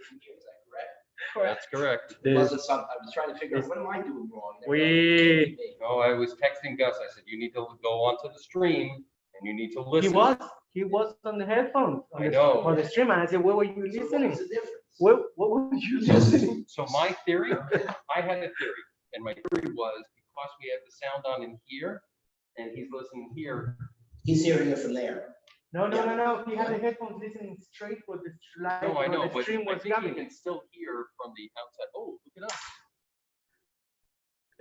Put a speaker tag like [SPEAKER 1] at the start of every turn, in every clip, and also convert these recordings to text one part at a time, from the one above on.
[SPEAKER 1] from here. Is that correct?
[SPEAKER 2] That's correct.
[SPEAKER 1] It wasn't something, I was trying to figure out, what am I doing wrong?
[SPEAKER 2] Oh, I was texting Gus. I said, you need to go onto the stream and you need to listen.
[SPEAKER 3] He was on the headphones.
[SPEAKER 2] I know.
[SPEAKER 3] On the stream, and I said, where were you
[SPEAKER 1] So
[SPEAKER 3] listening?
[SPEAKER 1] what's the difference?
[SPEAKER 3] What were you listening?
[SPEAKER 2] So my theory, I had a theory, and my theory was because we have the sound on in here, and he's listening here.
[SPEAKER 1] He's hearing it from there.
[SPEAKER 3] No. He had the headphones listening straight for the slide.
[SPEAKER 2] No, I know,
[SPEAKER 3] the
[SPEAKER 2] but
[SPEAKER 3] stream
[SPEAKER 2] I
[SPEAKER 3] was
[SPEAKER 2] think he
[SPEAKER 3] coming.
[SPEAKER 2] can still hear from the outside. Oh, look it up.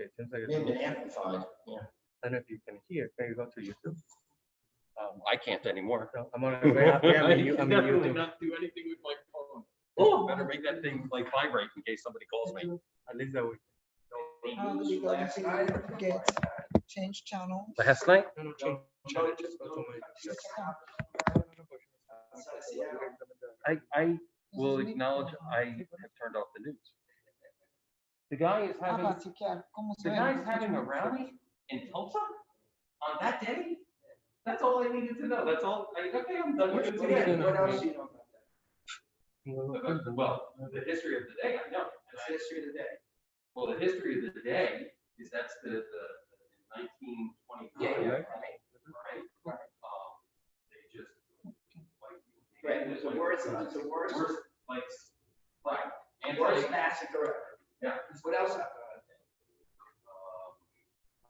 [SPEAKER 2] Okay, since I
[SPEAKER 1] May have been amplified, yeah.
[SPEAKER 3] I don't know if you can hear. Can you go to YouTube?
[SPEAKER 2] I can't anymore.
[SPEAKER 3] No, I'm on YouTube.
[SPEAKER 2] Definitely not do anything with my phone. Oh, better make that thing like vibrate in case somebody calls me.
[SPEAKER 3] At least that way.
[SPEAKER 4] How do we go to get change channel?
[SPEAKER 2] Last night?
[SPEAKER 3] No, change. Just go to my.
[SPEAKER 2] I will acknowledge I have turned off the news. The guy is having, the guy's having a rally in Tulsa on that day? That's all I needed to know. That's all. Okay, I'm done with it today.
[SPEAKER 1] What else do you know about that?
[SPEAKER 2] Well, the history of the day, I know.
[SPEAKER 1] What's the history of the day?
[SPEAKER 2] Well, the history of the day is that's the 1920.
[SPEAKER 1] Yeah.
[SPEAKER 2] Right. They just like.
[SPEAKER 1] Right, there's a worst,
[SPEAKER 2] Worst, like, right.
[SPEAKER 1] worst massacre ever.
[SPEAKER 2] Yeah.
[SPEAKER 1] What else happened?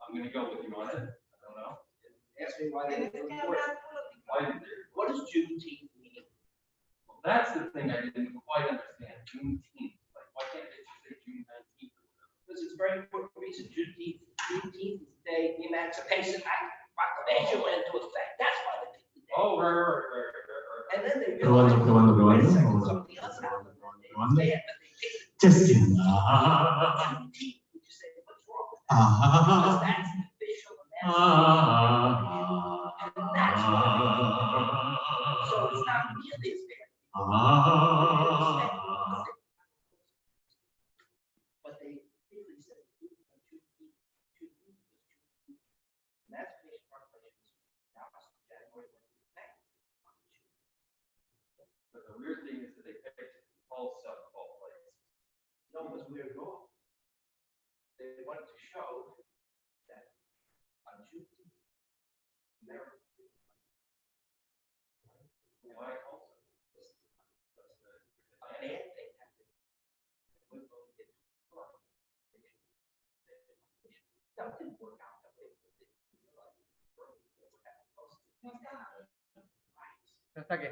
[SPEAKER 2] I'm gonna go with you on it. I don't know.
[SPEAKER 1] Ask me why they didn't report it.
[SPEAKER 2] Why did they?
[SPEAKER 1] What does Juneteenth mean?
[SPEAKER 2] Well, that's the thing I didn't quite understand. Juneteenth. Like, why can't they just say June 19th?
[SPEAKER 1] Because it's a very important reason. Juneteenth is the day the Emancipation Act Proclamation went into effect. That's why they picked the day.
[SPEAKER 2] Oh, right.
[SPEAKER 1] And then they
[SPEAKER 5] Probando,
[SPEAKER 1] realized,
[SPEAKER 5] probando,
[SPEAKER 1] wait a
[SPEAKER 5] probando.
[SPEAKER 1] second, some of the other
[SPEAKER 5] Probando.
[SPEAKER 1] they had, but they picked
[SPEAKER 5] Testing.
[SPEAKER 1] Juneteenth. Would you say, what's wrong with that? Because that's the official Emancipation. And that's why. So it's not really as fair. But they really said Juneteenth. Emancipation Proclamation now January 22nd.
[SPEAKER 2] But the weird thing is that they picked Tulsa of all places.
[SPEAKER 1] No one was weird at all. They wanted to show that on Juneteenth, America.
[SPEAKER 2] Why Tulsa?
[SPEAKER 1] And they had to. We're going to get Torah. That didn't work out that way. But they realized
[SPEAKER 3] ¿Hasta qué?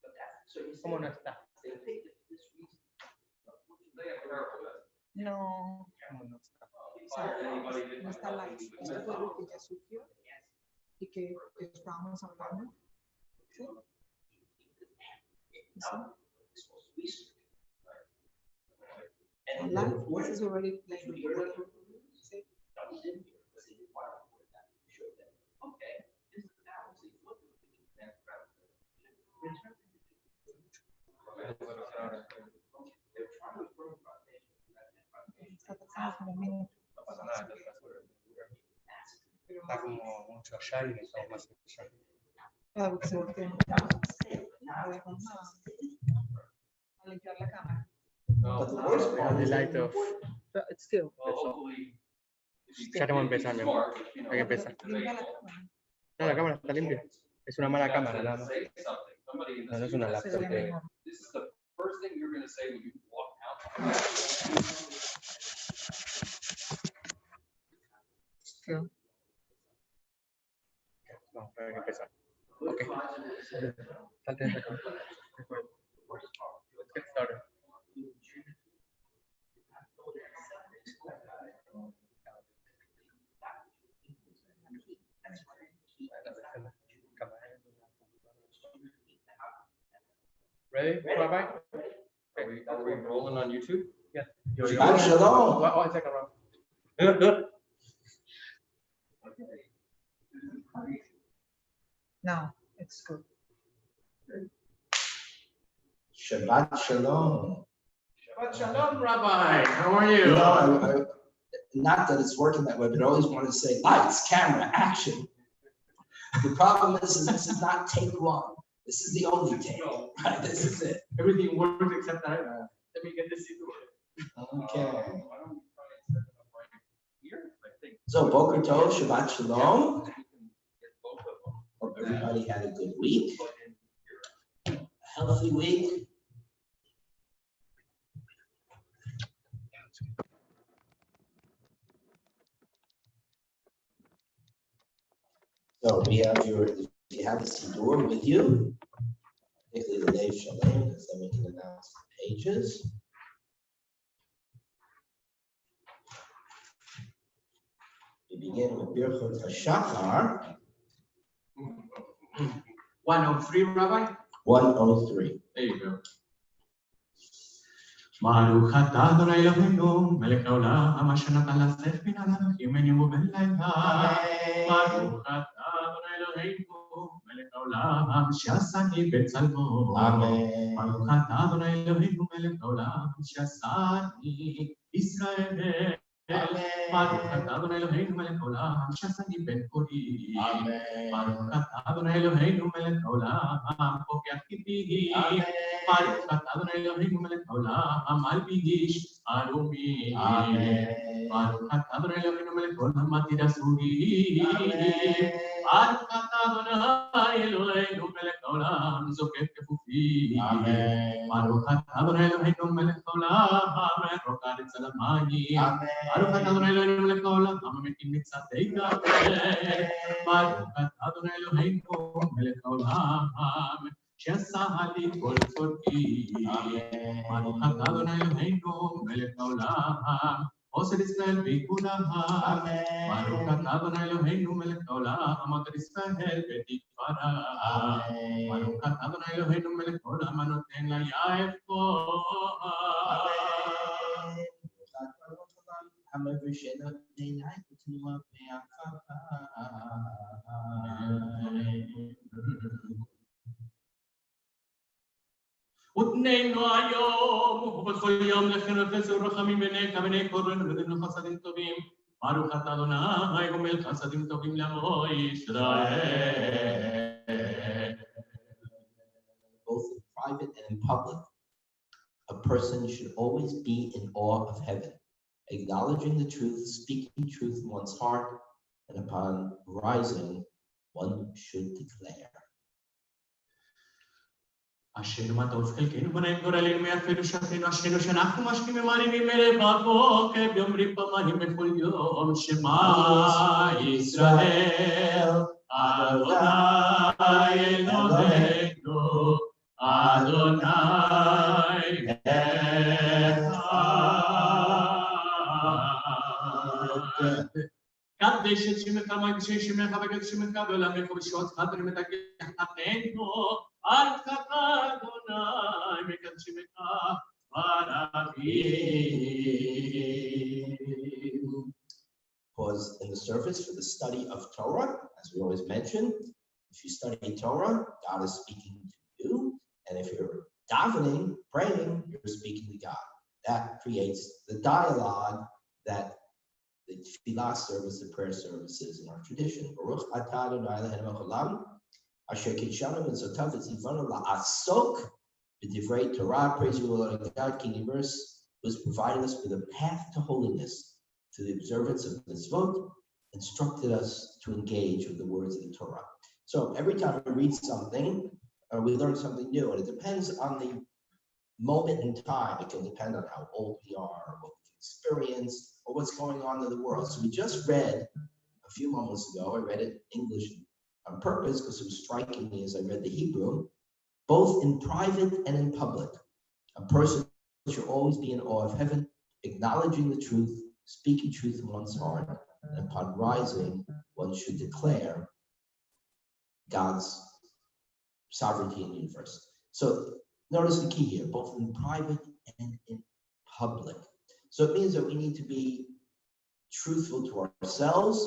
[SPEAKER 1] But that, so you
[SPEAKER 3] ¿Cómo
[SPEAKER 1] say,
[SPEAKER 3] no está?
[SPEAKER 1] they picked it for this reason.
[SPEAKER 2] They have terrible weather.
[SPEAKER 4] No,
[SPEAKER 3] ¿Cómo no está?
[SPEAKER 4] o sea, no está live. Esto fue lo que ya surgió y que estábamos hablando. ¿Sí? ¿Sí?
[SPEAKER 1] And
[SPEAKER 4] Live, this is already like recorded. ¿Sí?
[SPEAKER 1] Okay, this is now, see, look.
[SPEAKER 4] Está pasando un minuto.
[SPEAKER 3] No pasa nada. Está como mucho allá y necesitamos más allá.
[SPEAKER 4] Claro, porque se volteó. A limpiar la cámara.
[SPEAKER 2] No,
[SPEAKER 1] But the worst part
[SPEAKER 3] The
[SPEAKER 1] is
[SPEAKER 3] light off. But it's still.
[SPEAKER 2] well, hopefully. if you
[SPEAKER 3] Ya tengo que
[SPEAKER 2] can
[SPEAKER 3] empezar,
[SPEAKER 2] be
[SPEAKER 3] mi amor.
[SPEAKER 2] smart, you know,
[SPEAKER 3] Hay que empezar.
[SPEAKER 4] Limpia la cámara.
[SPEAKER 3] No, la cámara está limpia. Es una mala cámara, nada más.
[SPEAKER 2] Say something. Somebody in
[SPEAKER 3] No, no
[SPEAKER 2] this
[SPEAKER 3] es una
[SPEAKER 2] room has
[SPEAKER 4] Se
[SPEAKER 2] to
[SPEAKER 3] laptop.
[SPEAKER 4] ve
[SPEAKER 2] say,
[SPEAKER 4] mejor.
[SPEAKER 2] this is the first thing you're gonna say when you walk out.
[SPEAKER 4] Still.
[SPEAKER 3] No, hay que empezar. Ok. Salte de acá. Let's get started. Ready? Bye-bye.
[SPEAKER 2] Are we rolling on YouTube?
[SPEAKER 3] Yeah.
[SPEAKER 1] Shabbat shalom.
[SPEAKER 3] One second, Rob.
[SPEAKER 4] No, it's good.
[SPEAKER 1] Shabbat shalom.
[SPEAKER 2] Shabbat shalom, Rabbi. How are you?
[SPEAKER 1] You know, not that it's working that way, but I always wanted to say lights, camera, action. The problem is this is not take one.
[SPEAKER 3] This is the only table, right? This is it.
[SPEAKER 1] Everything works except that. Let me get this situation.
[SPEAKER 3] Okay.
[SPEAKER 2] Why don't we try and set it up right here? I think.
[SPEAKER 3] So Boker Tov, Shabbat Shalom.
[SPEAKER 2] We can get both of them.
[SPEAKER 3] Hope everybody had a good week, a healthy week. So we have if you have the Siddur with you, particularly the Dave Shalem, because then we can announce the pages. We begin with Birchot HaShachar.
[SPEAKER 1] 103, Rabbi?
[SPEAKER 3] 103.
[SPEAKER 1] There you go.
[SPEAKER 5] Baruch atah Adonai Eloheinu, melech haolam, asher natan lachzech min ha'melachim v'nimu ben leilai. Baruch atah Adonai Eloheinu, melech haolam, she'asani b'tzalmo.
[SPEAKER 3] Amen.
[SPEAKER 5] Baruch atah Adonai Eloheinu, melech haolam, she'asani Israel. Baruch atah Adonai Eloheinu, melech haolam, she'asani ben Kori. Baruch atah Adonai Eloheinu, melech haolam, pokech kiti. Baruch atah Adonai Eloheinu, melech haolam, malbish arumi. Baruch atah Adonai Eloheinu, melech haolam, matir asuri. Baruch atah Adonai Eloheinu, melech haolam, zokef kefufi. Baruch atah Adonai Eloheinu, melech haolam, rokad et zalamayim. Baruch atah Adonai Eloheinu, melech haolam, hamametim mitzatei gaver. Baruch atah Adonai Eloheinu, melech haolam, שעשה לי כל צורכי. ברוך אתה אדוני אלוהינו מלך העולם, עושה ישראל וכולם. ברוך אתה אדוני אלוהינו מלך העולם, עושה ישראל ותפארה. ברוך אתה אדוני אלוהינו מלך העולם, הנותן ליעף כוח.
[SPEAKER 3] However, she'ena b'nei b'tnuma b'ne'afar.
[SPEAKER 5] ותננו היום ובכל יום לכן וחסד ורחמים בינך בני קורן ובני חסדים טובים. ברוך אתה אדוני ומלך חסדים טובים לעמו ישראל.
[SPEAKER 3] Both in private and in public, a person should always be in awe of heaven, acknowledging the truth, speaking truth in one's heart, and upon rising, one should declare.
[SPEAKER 5] אשר מה טוב חלקנו בנעים גורלנו מיפנו שכנו אשרינו שאנחנו משקים ממעלים ממלך בבוקר ואומרים פעמיים בכל יום שמע ישראל אדוני אלוהינו אדוני אחד. קדש את שמך מקדשי שמך וקדש שמך בעולמך ובשעותך ונמתקן חטאינו על חטא אדוני מקדשמך ברבים.
[SPEAKER 3] Pause in the service for the study of Torah. As we always mention, if you study Torah, God is speaking to you. And if you're davening, praying, you're speaking to God. That creates the dialogue that the tefillah service, the prayer services in our tradition. Baruch atah Adonai Eloheinu haolam, asher kitshanu mitzvotav v'tzivanu la'asok b'divrei Torah. Praise you, Lord God, King Universe, who has provided us with a path to holiness, to the observance of mitzvot, instructed us to engage with the words of the Torah. So every time we read something, we learn something new, and it depends on the moment in time. It can depend on how old we are, what we've experienced, or what's going on in the world. So we just read a few moments ago, I read it in English on purpose because it was striking me as I read the Hebrew, both in private and in public. A person should always be in awe of heaven, acknowledging the truth, speaking truth in one's heart, and upon rising, one should declare God's sovereignty in the universe. So notice the key here, both in private and in public. So it means that we need to be truthful to ourselves,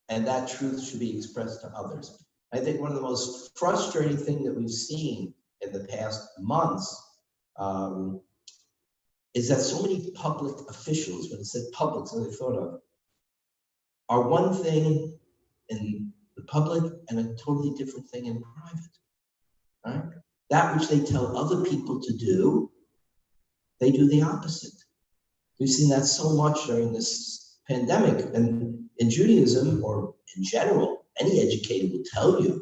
[SPEAKER 3] and that truth should be expressed to others. I think one of the most frustrating things that we've seen in the past months is that so many public officials, when it said public, so they thought of, are one thing in the public and a totally different thing in private. right? That which they tell other people to do, they do the opposite. We've seen that so much during this pandemic. And in Judaism, or in general, any educator will tell you,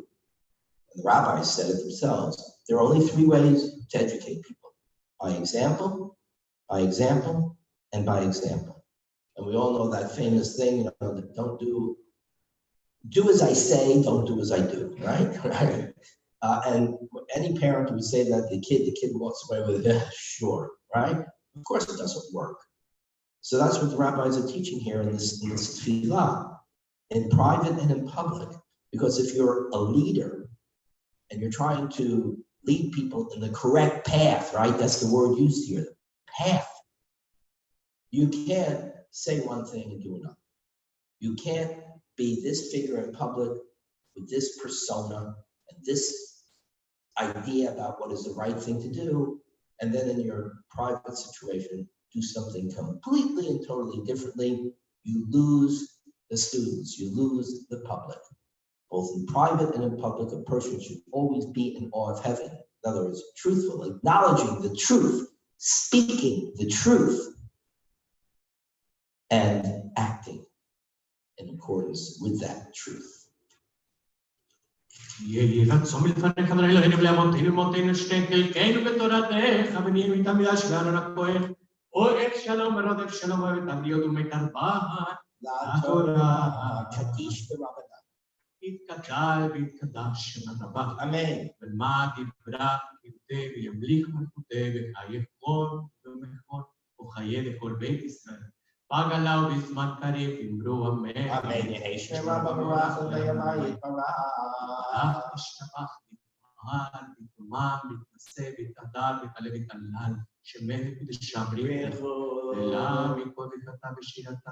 [SPEAKER 3] and the rabbis said it themselves, there are only three ways to educate people: by example, and by example. And we all know that famous thing, that don't do as I say, don't do as I do, right? Right. And any parent would say that the kid walks away with, sure, right? Of course it doesn't work. So that's what the rabbis are teaching here in this tefillah, in private and in public. Because if you're a leader and you're trying to lead people in the correct path, right? That's the word used here, the path. You can't say one thing and do another. You can't be this figure in public with this persona and this idea about what is the right thing to do, and then in your private situation, do something completely and totally differently. You lose the students, you lose the public. Both in private and in public, a person should always be in awe of heaven. In other words, truthful, acknowledging the truth, speaking the truth, and acting in accordance with that truth.
[SPEAKER 5] יהי רצון מלפניך אדוני אלוהינו ולאבותינו ולאמותינו שתחלקנו בתורתך ונהיה מתלמידיו של אהרון הכהן, אוהב שלום ורודף שלום אוהב את הבריות ומקרבן לתורה.
[SPEAKER 3] קדיש ברבנן.
[SPEAKER 5] יתקדש ויתקדש שם רבה.
[SPEAKER 3] אמן.
[SPEAKER 5] ולמד יברך יבטא וימליך מלכותי וחיי כל ומכל וחיי לכל בית ישראל. פגלה ובזמן קריב אמרו אמן.
[SPEAKER 3] אמן. יהי שם רבא ברוך ובימי יתברך.
[SPEAKER 5] השתבח ויתמעל ויתומם ויתנשא ויתהדר ויתעלה ויתהלל שמך וקדשם בריחו אלה מכל וכתב ושירתה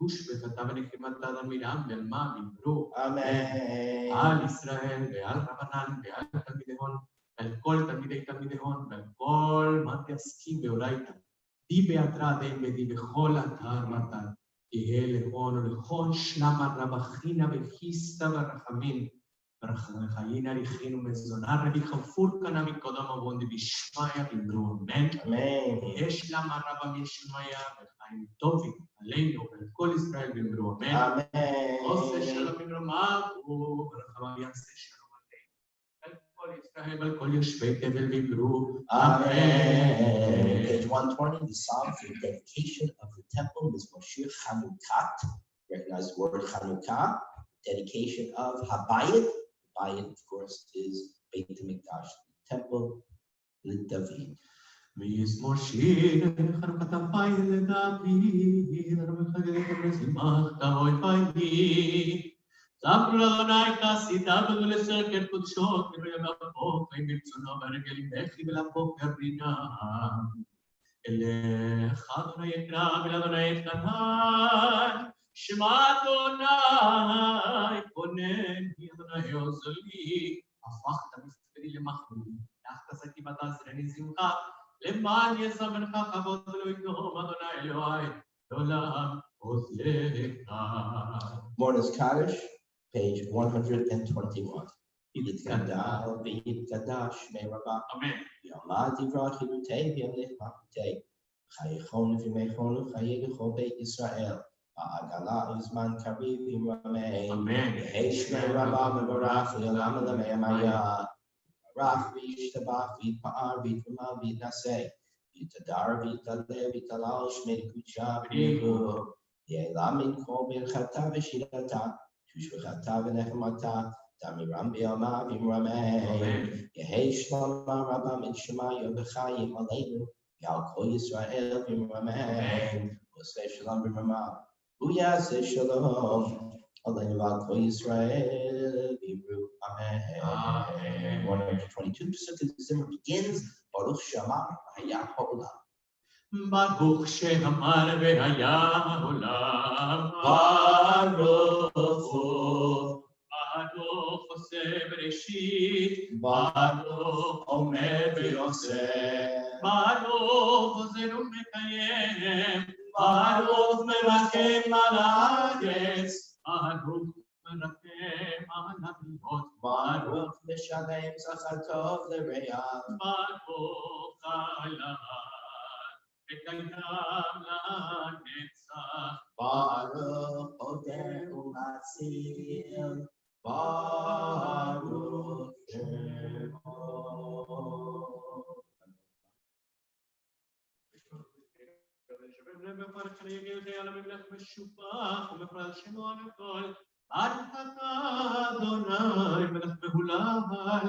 [SPEAKER 5] גוש וכתב ונחימתה על מרים ואלמה ואמרו
[SPEAKER 3] אמן.
[SPEAKER 5] על ישראל ועל רבנן ועל תלמידיהון ועל כל תלמידי הון ועל כל מה תעסקים באורייתא די בהתרא די ודי בכל אתר ואתר יהא להון ולכל שלם הרבחינה וחיסתא ורחמים וחיים אריכין ומזונה רבי חפור כנה מקודם אבון דבישמיא ואמרו אמן.
[SPEAKER 3] אמן.
[SPEAKER 5] יש למה רבה משמיא וחיים טובים עלינו ועל כל ישראל ואמרו אמן.
[SPEAKER 3] אמן.
[SPEAKER 5] עושה שלום במרומיו ורחמיו יעשה שלום עלינו. ועל כל ישראל ועל כל יושבי תבל ואמרו
[SPEAKER 3] Amen. Page 120, the psalm for the dedication of the temple is Moshe Chanukat. Recognize the word Chanukat. Dedication of Habayit. Habayit, of course, is Beit HaMikdash, the temple with David.
[SPEAKER 5] מזמור שיר חנוכת הבית לדוד, ומחגגת מזמחת אוי חיים. זמרו לאדוני תעשיתה ולסקר קודשות, מראה והבוקר ברצונו ברגל בכי ולבוקר רינה. אליך אדוני אקרא ולאדוני אתקנן, שמע אדוני כונן, אדוני עוזר לי, הפכת מספרי למחמוד, להחתזתי בתעזרני שמחה, למען יזמרך כבוד ולא יגנוב אדוני אלוהי, לעולם עוזרך.
[SPEAKER 3] Morning's Kaddish, page 121. יתגדל ויתקדש שמי רבה.
[SPEAKER 5] אמן.
[SPEAKER 3] יאמר דברי חירותי וימליך מלכותי. חייכון ובימיכון וחיי לכל בית ישראל. העגלה וזמן קריב ימרמי.
[SPEAKER 5] אמן.
[SPEAKER 3] יהי שמי רבה מבורך לעולם עולמי המיה. ברך וישתבח ויתפאר ויתרומם ויתנשא. יתהדר ויתעלה ויתהלל שמי קודשה בריחו. יעלה מן כל ברכתה ושירתה. תושבחתה ונחמתה. תמירם ביומה וימרמי. יהי שלמה רבה מן שמיא וחיים עלינו. ועל כל ישראל וימרמי. ועושה שלום במרומיו. ויעשה שלום עלינו ועל כל ישראל ויאמרו אמן. 122 Pesach Zimmer begins. Baruch Shamar Haya Ha'olam.
[SPEAKER 5] ברוך שאמר והיה העולם.
[SPEAKER 3] ברוך הוא.
[SPEAKER 5] ברוך עושה בראשית.
[SPEAKER 3] ברוך אומר ועושה.
[SPEAKER 5] ברוך עוזר ומקיים.
[SPEAKER 3] ברוך מרחם על הארץ.
[SPEAKER 5] ברוך מרחם הנביאות,
[SPEAKER 3] Baruch Mishalem Zachar Tov L'Reah.
[SPEAKER 5] ברוך חלל וקיים לנצח.
[SPEAKER 3] Baruch Odeh Umatzil. Baruch Shemo.
[SPEAKER 5] ברוך אתה אדוני מלך מהולל,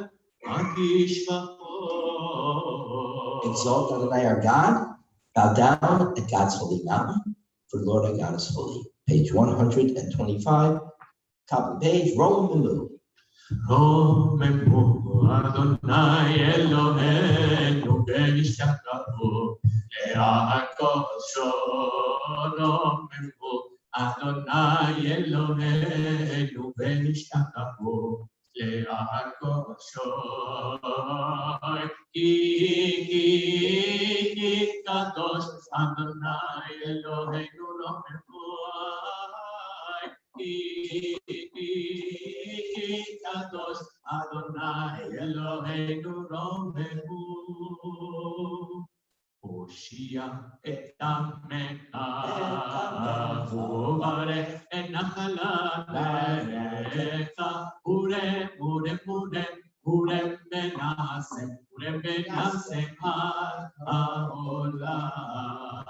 [SPEAKER 5] התשבחו.
[SPEAKER 3] Exalt Adonai our God, bow down at God's holy mountain, for the Lord our God is holy. Page 125, top of the page, Romemu.
[SPEAKER 5] רוממו אדוני אלוהינו ונשתחוו להקדשו. רוממו אדוני אלוהינו ונשתחוו להקדשו. כי קדוש אדוני אלוהינו רוממו. קדוש אדוני אלוהינו רוממו. הושיע את עמך וברך את נחלתך. ורם מנסה העולם.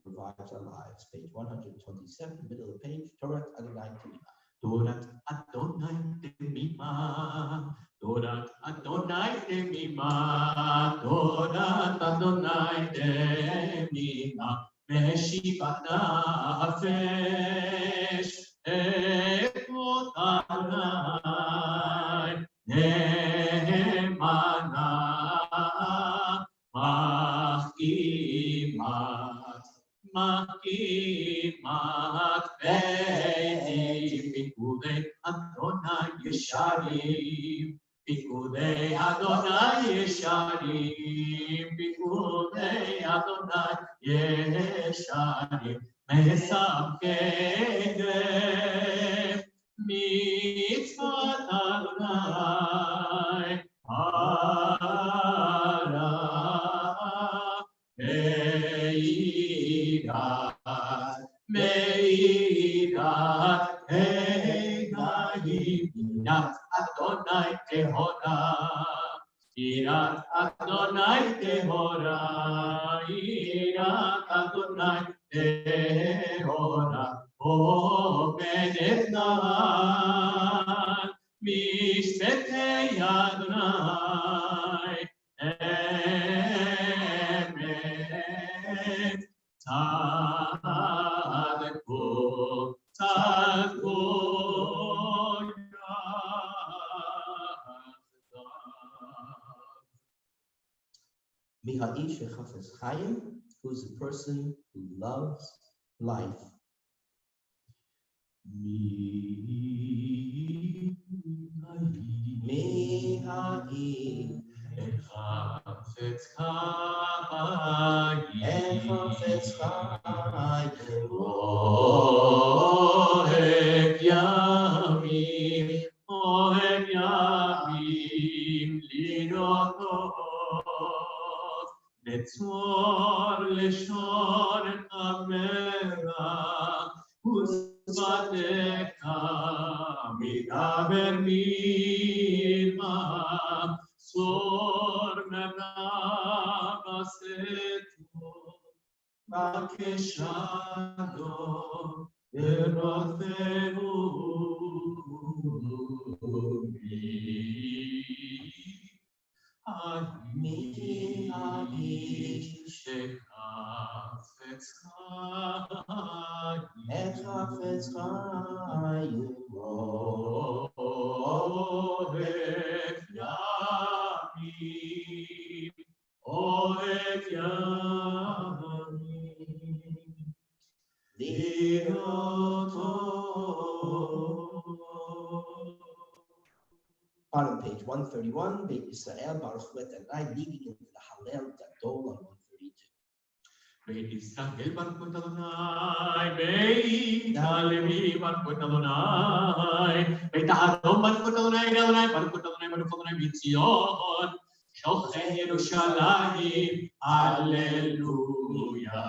[SPEAKER 3] Revives our lives. Page 127, middle of the page, Torah Adonai Tmima.
[SPEAKER 5] תורת אדוני תמימה, תורת אדוני תמימה, תורת אדוני תמימה, משיבת נפש. אכבוד עלי נאמנה, מחכימת ביתי. פיקודי אדוני ישרים, פיקודי אדוני ישרים, פיקודי אדוני ישרים, משמחי לב. מצוות אדוני הרע מאירת עיניים. יראת אדוני טהורה, יראת אדוני טהורה, יראת אדוני טהורה. עומדת נען משפטי אדוני אמת. צדקו
[SPEAKER 3] Miha'ish Chafetz Chaim, who is a person who loves life. Miha'ish
[SPEAKER 5] Chafetz
[SPEAKER 3] Chaim,
[SPEAKER 5] אוהב ימים, אוהב ימים לראותו. נצור לשון חברה ושפתיך מדבר מלמה. צור מנעשתו בקשתו ורודפהו Miha'ish Chafetz Chaim, אוהב ימים, אוהב ימים לראותו.
[SPEAKER 3] Bottom page 131, Beit Yisrael, Baruch Let Adonai, leading into the Hallel Gadol on 132.
[SPEAKER 5] בית ישראל ברכו את אדוני, בית הלוי ברכו את אדוני, בית האדום ברכו את אדוני, ברכו את אדוני, ברכו את אדוני בציון, שוכן ירושלים, הללויה.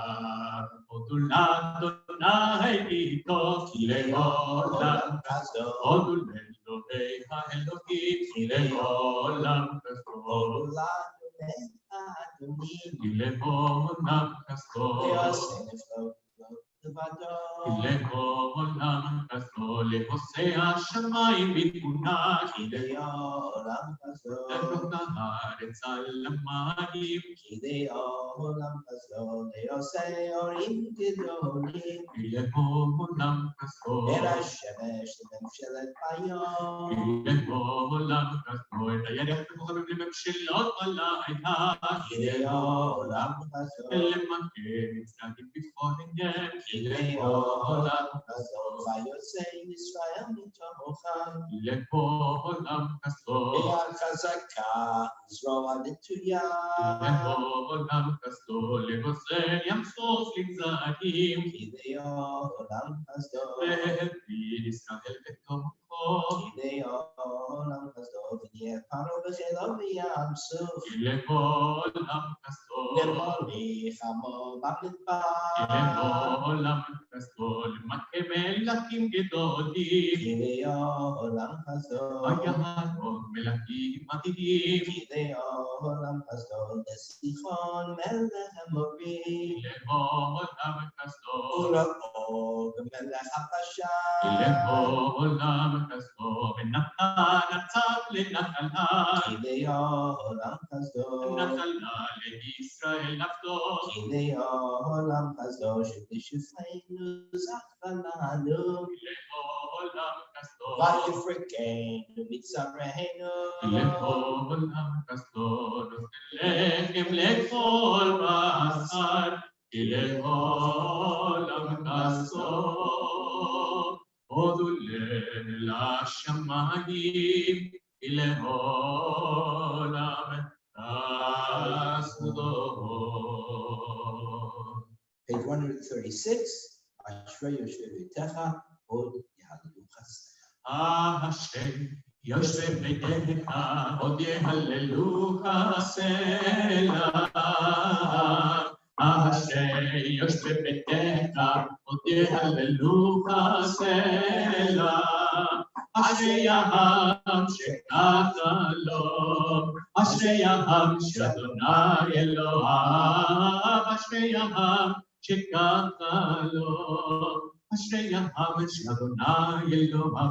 [SPEAKER 5] הודו לאדוני איתו, כי לעולם כסדו, הודו לאלוהי האלוהים, כי לעולם כסדו. כי לעולם כסדו. לעולם כסדו, לעושה השמיים בתבונה, כי לעולם כסדו. לתוך הארץ על המים, כי לעולם כסדו, לעושה אורים גדולים, כי לעולם כסדו. אל השמש לממשלת היום, כי לעולם כסדו. את הירח וכוכבים לממשלות הלילה, כי לעולם כסדו. למכה מצדדים בפורניהם, כי לעולם כסדו. ויוצא ישראל מתוכם, כי לעולם כסדו. ביד חזקה זרוע נטויה, לעולם כסדו. לגוזל ים סוף לגזרים, כי לעולם כסדו. והביא ישראל בתוכו, כי לעולם כסדו. ונהיה פרעה וחילו בים סוף, כי לעולם כסדו. למוליך עמו במדבר, כי לעולם כסדו. למכה מלכים גדולים, כי לעולם כסדו. ויהרוג מלכים עתידים, כי לעולם כסדו. לסיחון מלך המורים, כי לעולם כסדו. ולעוג מלך הבשן, כי לעולם כסדו. ונתן ארצם לנחלה, כי לעולם כסדו. נחלה לישראל נפתו, כי לעולם כסדו. שבשפטנו זכה לנו, כי לעולם כסדו. ויפרקנו מצרינו, כי לעולם כסדו. נותן לחם לכל בשר, כי לעולם כסדו. הודו לשמיים, כי לעולם כסדו.
[SPEAKER 3] Page 136, אשרי יושבי ביתך, עוד יהללו חסדיך.
[SPEAKER 5] אשרי יושבי ביתך, עוד יהללו חסדיך. אשרי יושבי ביתך, עוד יהללו חסדיך. אשרי העם שככה לו, אשרי העם שאדוני אלוהיו, אשרי העם שככה לו, אשרי העם שאדוני אלוהיו.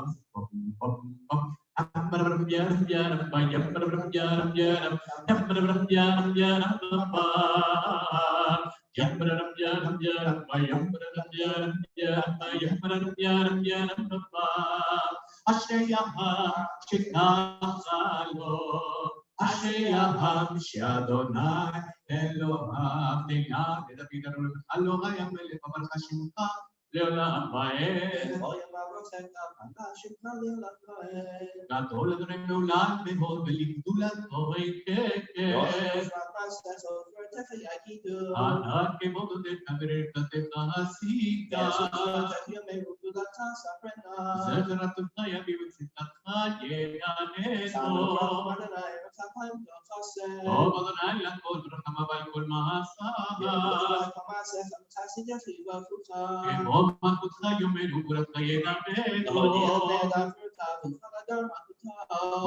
[SPEAKER 5] אשרי העם שככה לו, אשרי העם שאדוני אלוהיו. תהילה לדוד אדונך אלוהי המלך אמרך שמך לעולם ועד. גדול אדוני מעולם מאוד ולגדולתו יקר. ענק כבודתך וברכתך עשית. זכר הטובך יביא וצדקתך יעננו. טוב אדוני לכל דרכיו ועל כל מעשיו. אמור מלכותך יאמר וגבורתך ידברו.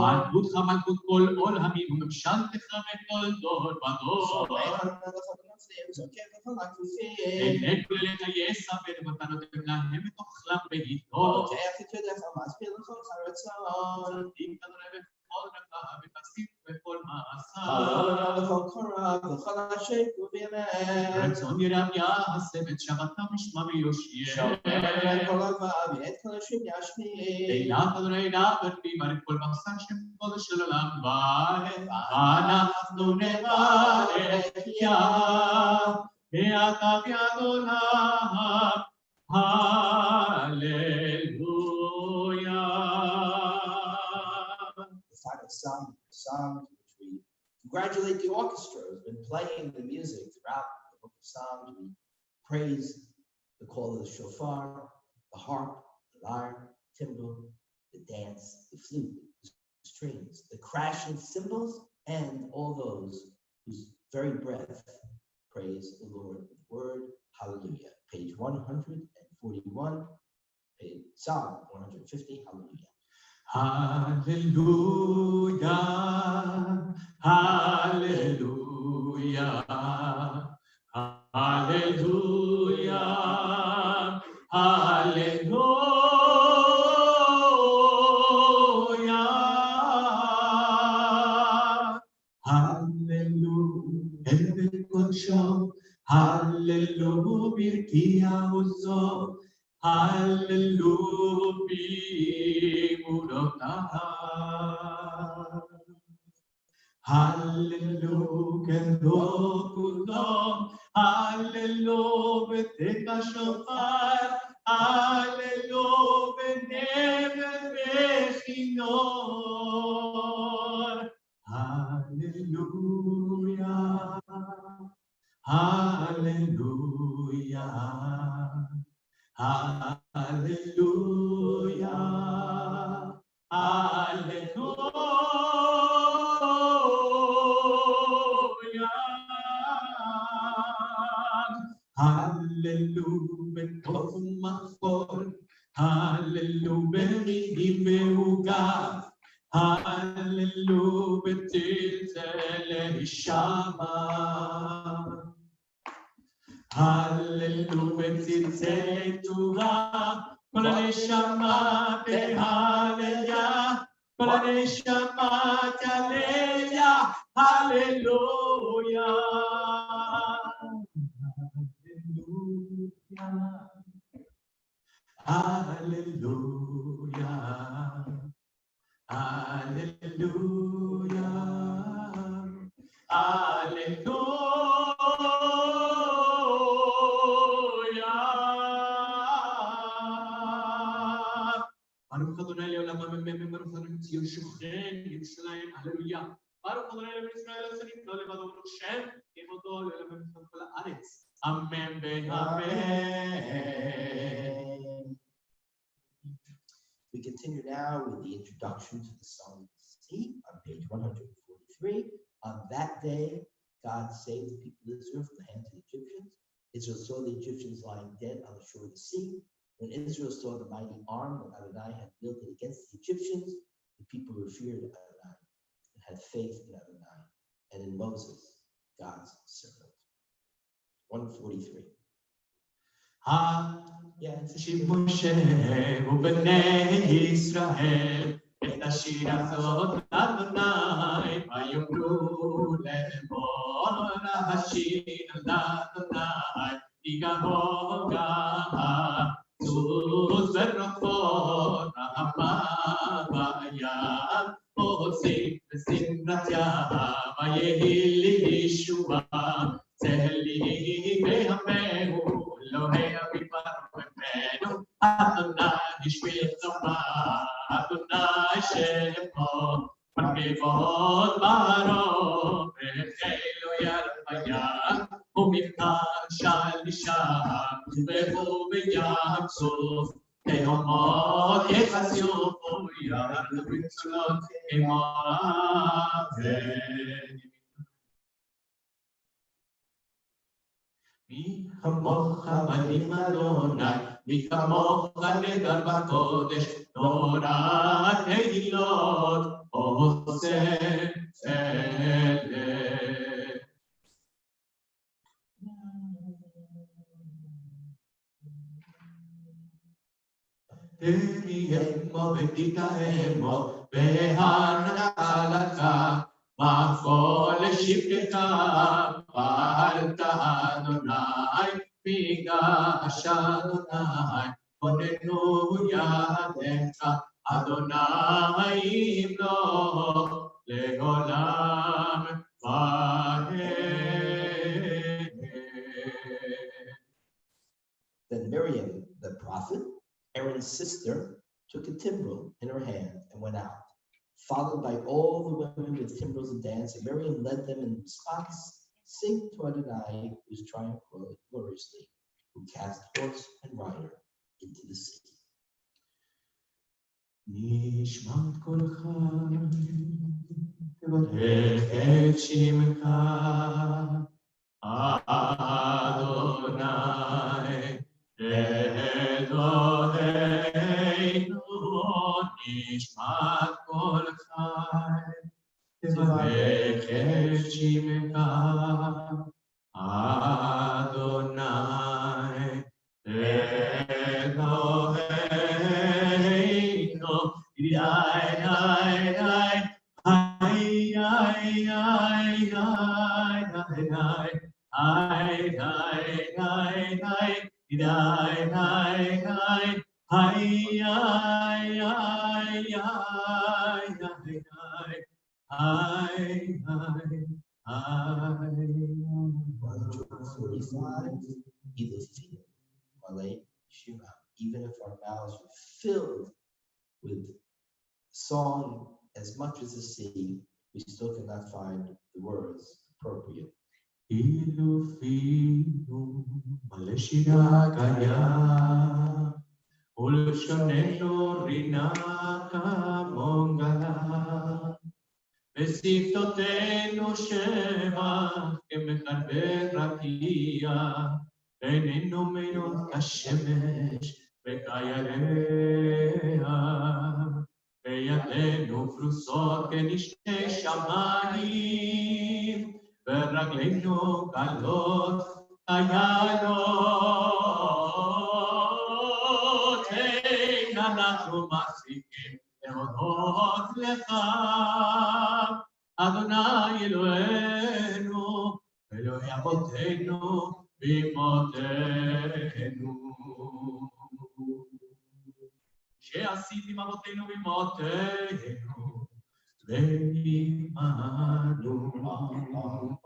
[SPEAKER 5] מלכותך מלכות כל עולמים וממשלתך מכל דור ודור. עיני כולליך יסבר ונותן להם את אוכלם בעיתו. צדיק אדוני בכל דרכיו ותעשית בכל מעשיו. רצון ירם יעשה ואת שבתם ישמע ויושיע. תהילת אדוני דבר ויברך כל בשר שם קודש של עולם ועד. ואנחנו נברך יה ואתה באדוניו. Hallelujah.
[SPEAKER 3] The final psalm which we congratulate the orchestra who's been playing the music throughout the book of Psalms, we praise the call of the shofar, the harp, the lyre, timbrel, the dance, the flute, the strings, the crashing cymbals, and all those whose very breath praise the Lord with the word. Hallelujah. Page 141, page Psalm 150. Hallelujah.
[SPEAKER 5] Hallelujah, hallelujah, hallelujah, hallelujah, hallelujah, every show, hallelujah, birkia uzo, hallelujah, murotah. Hallelujah, Lord, hallelujah, take a shofar, hallelujah, never bechinor, hallelujah, hallelujah, hallelujah, hallelujah. Hallelujah, tov machor, hallelujah, mi'imeuga, hallelujah, tzilzele shama, hallelujah, tzilzele tuha, kol neshama tehaleya, kol neshama tehaleya, hallelujah. Hallelujah, hallelujah, hallelujah. Baruch Adonai le'olam ha'mem, Baruch Adonai Tzion Shochem Yerushalayim, hallelujah. Baruch Adonai le'olam Yisrael Asani Kol Levado Baruch Shem Yevoto le'olam ha'mem Kol ha'aretz. Amen ve'amen.
[SPEAKER 3] We continue now with the introduction to the Song of the Sea on page 143. On that day, God saved the people of Israel from the hands of the Egyptians. Israel saw the Egyptians lying dead on the shore of the sea. When Israel saw the mighty arm that Adonai had wielded against the Egyptians, the people feared Adonai and had faith in Adonai and in Moses, God's servant. 143.
[SPEAKER 5] שיב משה ובני ישראל את השיר הזאת לאדוני ויאמרו לאמור השיר לאדוני יגמור סוס ורחבות רמה ויד הוציא בשמחתיה ויהי לי ישועה צלי ויאמרו אלוהי אבינו אדוני השמיע צבא אדוני שמו מרכבות ברוב והחלו יד בים ומבקר של אישה ובהו בים סוף תהומות יחסיופו ירדו בצולות כמוות מי כמוך מדהים אדוני, מי כמוך נדר בקודש, תורת תהילות עושה צדק. תהיה עמו ותיטעה עמו, והנחלתה מחול לשבטך, פעלת אדוני, ויגש אדוני, כוננו ידיך, אדוני ימלוך לעולם ועד.
[SPEAKER 3] Then Miriam, the prophet, Aaron's sister, took a timbrel in her hand and went out, followed by all the women with timbrels and dance, and Miriam led them in response Sing to Adonai, who's triumphed gloriously, who cast horse and rider into the sea.
[SPEAKER 5] נשמת כל חי, תברך את שמך, אדוני, אלוהינו, נשמת כל חי, תברך את שמך, אדוני, אלוהינו,
[SPEAKER 3] Either feel Malay Shema, even if our mouths are filled with song as much as the sea, we still cannot find the words appropriate.
[SPEAKER 5] אילופינו מלא שירה קיים, ולשוננו רינה כמונגלה, ושפתותינו שבח כמחרבן רקיע, עינינו מינות כשמש וכירח, וידינו פרוסות כנשקי שמיים, ורגלינו קלות כילות, אין אנחנו מחזיקים להודות לך, אדוני אלוהינו, אלוהי אבותינו ואמותינו. שעשית עם אבותינו ואמותינו, ועמנו, ועמנו.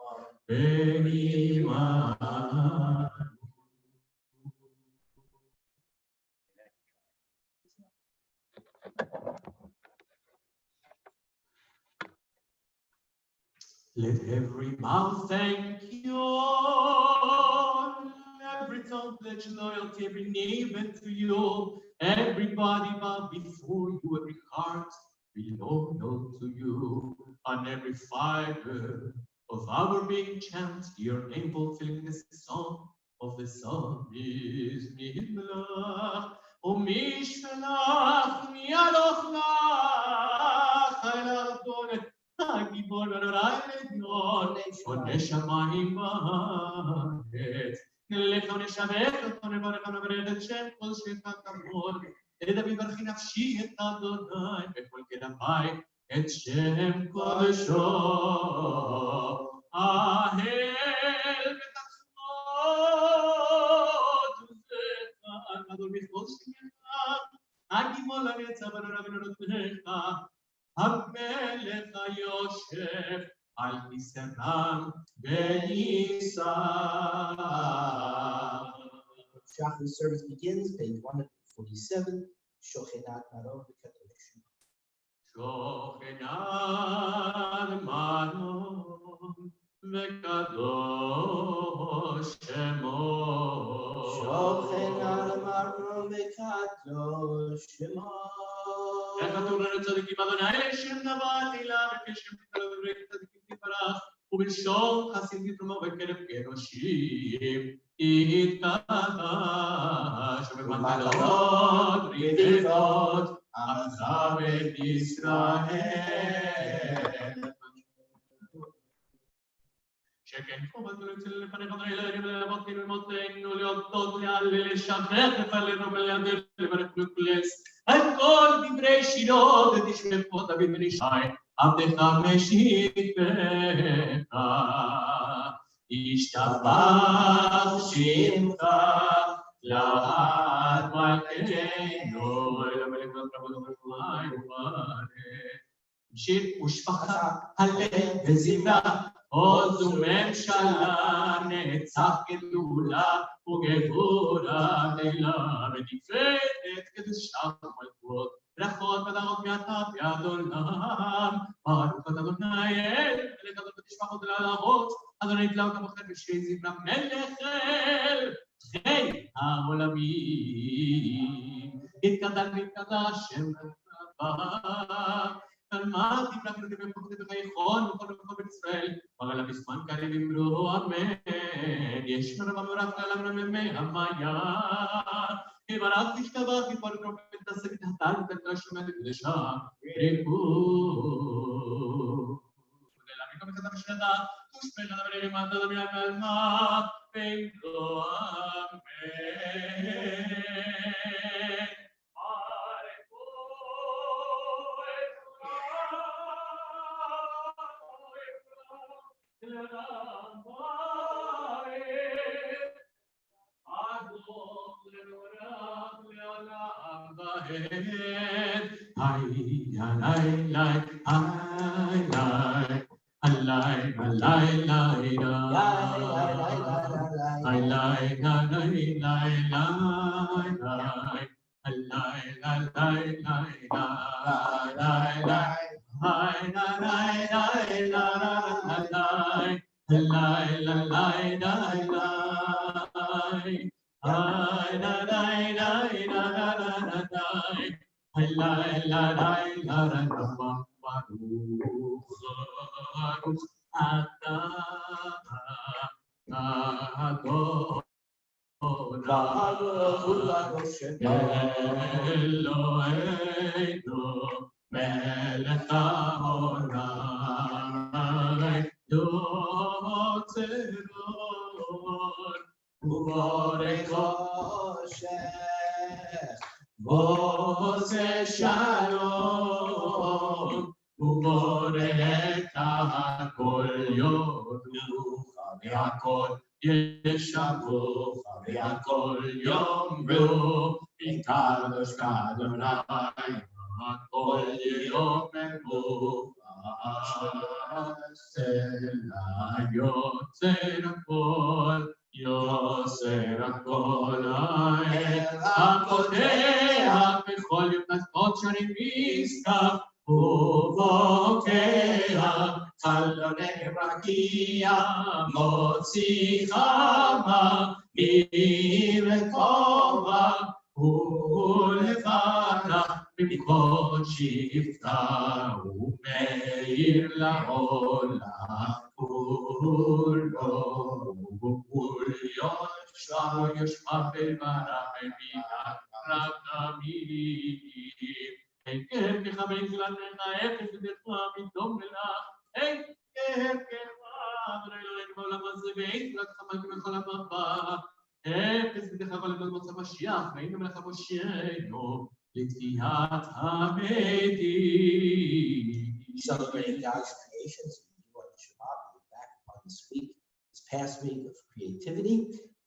[SPEAKER 5] Let every mouth thank you, every tongue pledge loyalty, every knee bend to you, everybody bow before you, every heart be loyal to you, and every fiber of our being chant your name, fulfilling the song of the psalmist. Milach, O Mishmelach, Mialoch Lach, Eladon, הגיבור ונורא לגדול, עונה שמיים בארץ. נלך ונשבח אותו, נברך ונברך את שם כל שמך כבוד. לדוד ברכי נפשי את אדוני, וכל כנפיי את שם קודשו. ההל ותחמוד וזכר, גדול מכל שמך, הגיבור לנצח ונורא ונורא המלך היושב על כיסא רם ונישא.
[SPEAKER 3] Shachar service begins, page 147, Shochenat Marov V'Kadosh.
[SPEAKER 5] שוכנת מרום וקדוש שמו.
[SPEAKER 3] Shochenat Marov V'Kadosh Shemo.
[SPEAKER 5] כתוב לנו צדיקים אדוני לשם נבט הילה וכשם תקרא וברך צדיקים תברך ובלשון חסים תתרומו בקרב קדושים יתקדש ובמטלות רדיפות עמך בית ישראל. שכן חובתנו לצל לפניך אדוני אלוהינו ולאבותינו ואמותינו להודות להלל לשבח לפנינו ולהדר לברך ולקלס על כל דברי שירו ותשמעו דוד בן ישי עבדך משיבך ישתבח שמך לעד מלכנו אל המלך והקרבות ובשמיים ובארץ. שיר ושפחה הלב וזמרה עוז וממשלה נצח גדולה וגבורה תהילה ותפארת קדושה ומלכות ברכות ודעות מעתה ועד עולם. ברוך אתה אדוני אל מלך אדוני ותשמח אותה להבות אדוני תלה אותם אחרי בשרי זמרה מלך אל חי העולמים. התקדש שם רבה, תלמדתי פלגתי בפחותי בחייכון וכל בית ישראל, אבל בזמן קריב אמרו אמן, יש מרבה מורך לעולם רממי המעיין, יברך תשתבח יפול פרופט תעשה מתחתן ותקדש ומד קדשה, ריבו. ולהמי כל מחדה בשנתה, תושפל לדבר למטה דמי המלמה, ואמרו אמן.
[SPEAKER 3] Celebrating God's creations on Shabbat. We're back on this week, this past week of creativity,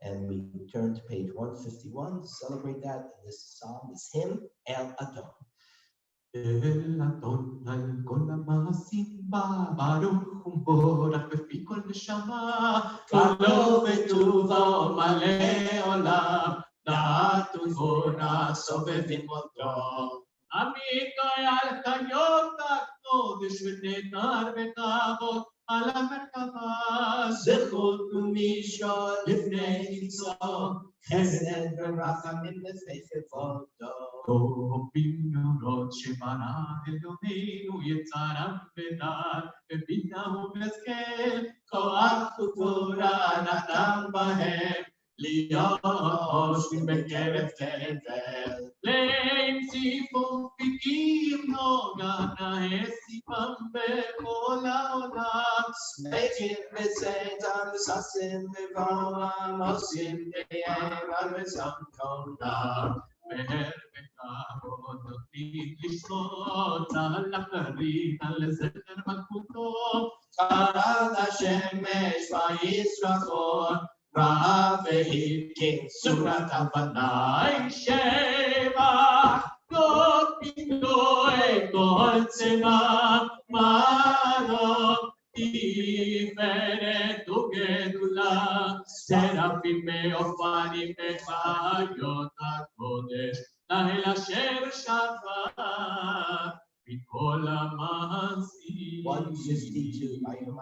[SPEAKER 3] and we turn to page 151 to celebrate that. And this psalm, this hymn, El Adon.
[SPEAKER 5] El Adon al כל המעשים בה, ברוך ומבורך בפי כל נשמה, כולו וטובו מלא עולם, דעת ותבונה סובבים אותו. עמיתו על חיות הקודש ונאמר בכבוד על המרכבה, זכות ומשול לפני ניצול, חסד ורחמים לפני כבודו. טובים נורות שברא אלוהינו יצרם ודעת, בבינה ובהשכל, כוח ותורה נתן בהם, להיות עושים בקרב תבל. להמשיכו פיקים נוגה, נאה סיפם בכל העולם. שמחים בצאתם וששים בבואם, עושים דייהם וזמכונם. מהר בכבוד נותנים לשמות על הפריט, על זכר מלכותו. קראת השמש וישרחון, ראה והתקין סורת הבנאי שבח, נותנים לו את כל צבא, מעלות תפארת וגדולה, סרפים מעופרים בחיות הקודש, לאל אשר שפט מכל המעשים.
[SPEAKER 3] 152,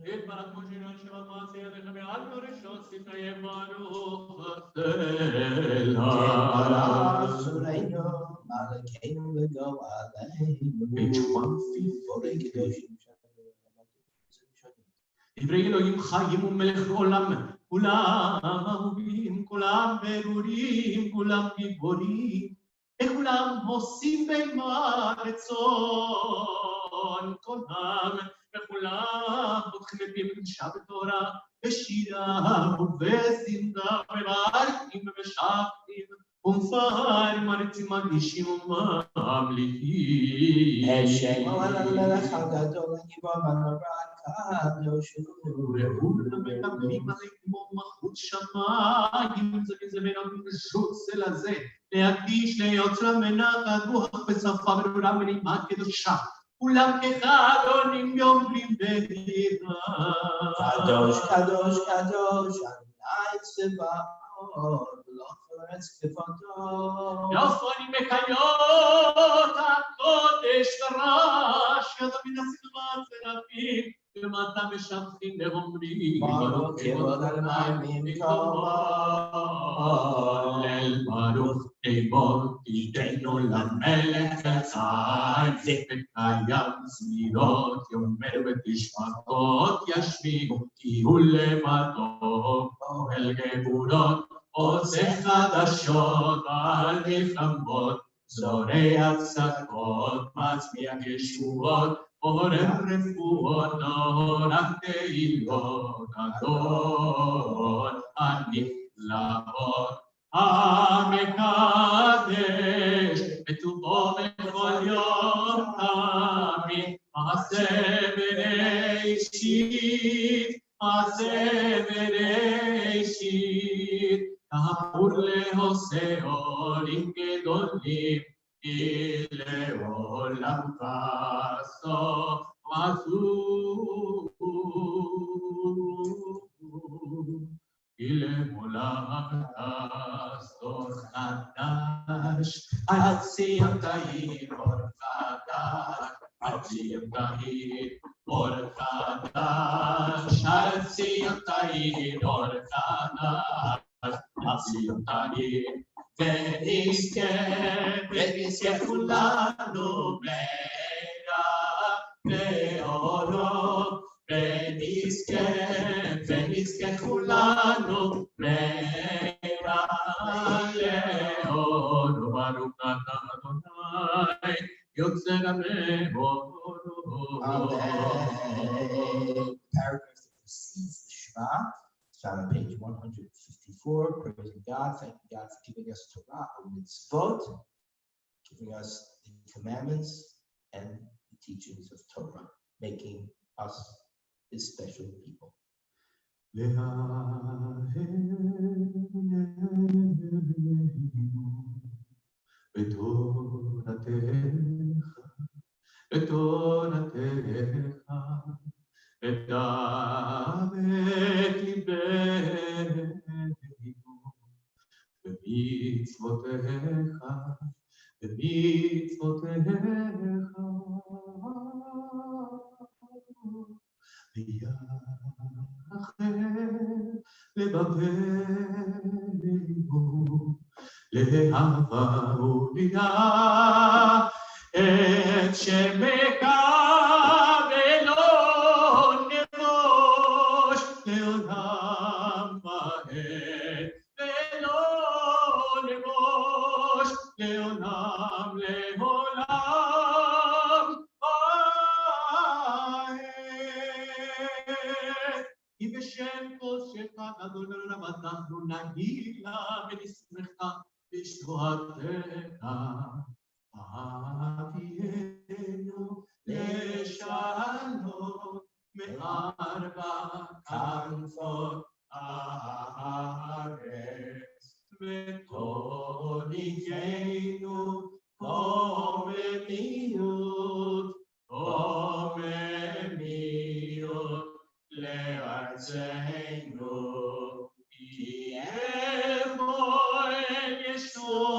[SPEAKER 5] יתברך משה נשמת מעשה ידיך מעל ראשון ספרי ברוך דברי אלוהים חיים ומלך עולם, כולם אהובים, כולם ברורים, כולם גיבורים, וכולם עושים במה רצון קולם, וכולם פותחים את פיהם בקדושה בתורה, בשירה ובזמרה, מברכים ומשבחים, ומפארים מריצים מרגישים וממליכים.
[SPEAKER 3] השם אלוהינו המלך הגדול הגיבור והנורא הקדוש הוא.
[SPEAKER 5] וכולם מקבלים עליהם מלכות שמיים, זה מזה ונותנים רשות זה לזה, להקדיש ליוצרם מנחת רוח ושפה ונורא ונעימה קדושה. כולם כאחד עונים ואומרים בהירה.
[SPEAKER 3] קדוש קדוש קדוש אדוני צבאות ולא פורץ כבודו.
[SPEAKER 5] יפונים מחיות הקודש דרש, ידע מן הסלמת סרפים, ומטה משבחים ואומרים,
[SPEAKER 3] ברוך כבוד אדוני ממקומו.
[SPEAKER 5] הלל ברוך תיבות תיתנו למלך חי, וקיים צמידות יאמר ותשפחות ישמיעו, כי הוא לבדו אוהל גבורות, עושה חדשות על מלחמות, זורע צעקות, מצמיח ישועות, עורר רפואות, נורא תהילות, גדול הנפלאות. המקדש בטובו בכל יום תמיד, מעשה בראשית, מעשה בראשית, כאמור לעושה עולים גדולים, כי לעולם כסוף עשו. כי לעולם כסוף חדש, עד סיימת עיר אור חדש, עד סיימת עיר אור חדש, עד סיימת עיר אור חדש, עד סיימת עיר. ונזכה כולנו מהרה לאורו, ונזכה כולנו מהרה לאורו, ברוך אתה אדוני יוצר המאורות.
[SPEAKER 3] Paragraph that precedes the Shema, it's found on page 154, praising God, thanking God for giving us Torah, or mitzvot, giving us the commandments and the teachings of Torah, making us his special people.
[SPEAKER 5] בתורתך ודבק ליבנו במצוותיך, במצוותיך ויחד לבבנו לאהבה ובינה את שמך ולא נבוש לעולם מהר, ולא נבוש לעולם לעולם מהר. כי בשם קודשך אדוני עולם אנחנו נגילה ונשמחה בשבועתך. אבינו לשלום מארבע כנפות הארץ, ותוליכנו קוממיות, קוממיות לארצנו, כי אל ישוע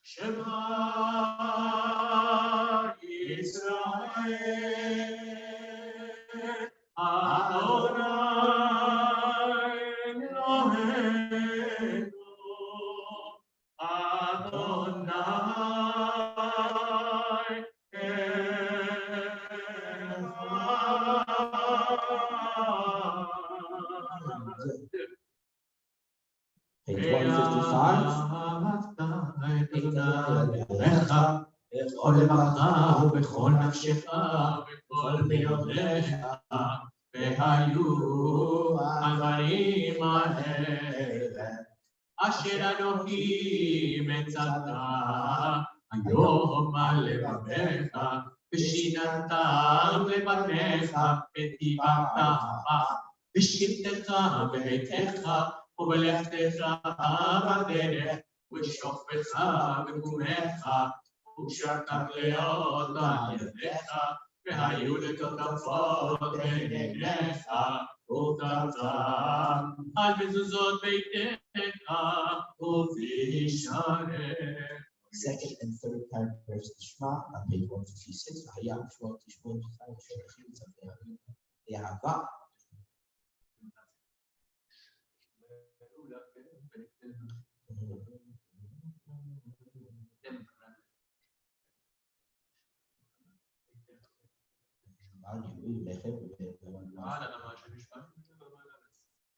[SPEAKER 5] Shema Yisrael, Adonai Eloheinu, Adonai
[SPEAKER 3] Page 155.
[SPEAKER 5] בכל לבבך ובכל נפשך ובכל מאודיך, והיו הדברים האלה אשר אנוכי מצאת היום על לבביך, ושיננת לבניך ודיברת בשבתך בביתך ובלכתך בדרך ושופך וגומך וקשרת להיות על ידיך, והיו לטוטפות בין עיניך ותצא על מזוזות ביתך ובשעריך.
[SPEAKER 3] Second and third paragraphs of the Shema on page 156. Hayam Shmuel Tishbun Tishbun Shorachim Tzaveh Yahava.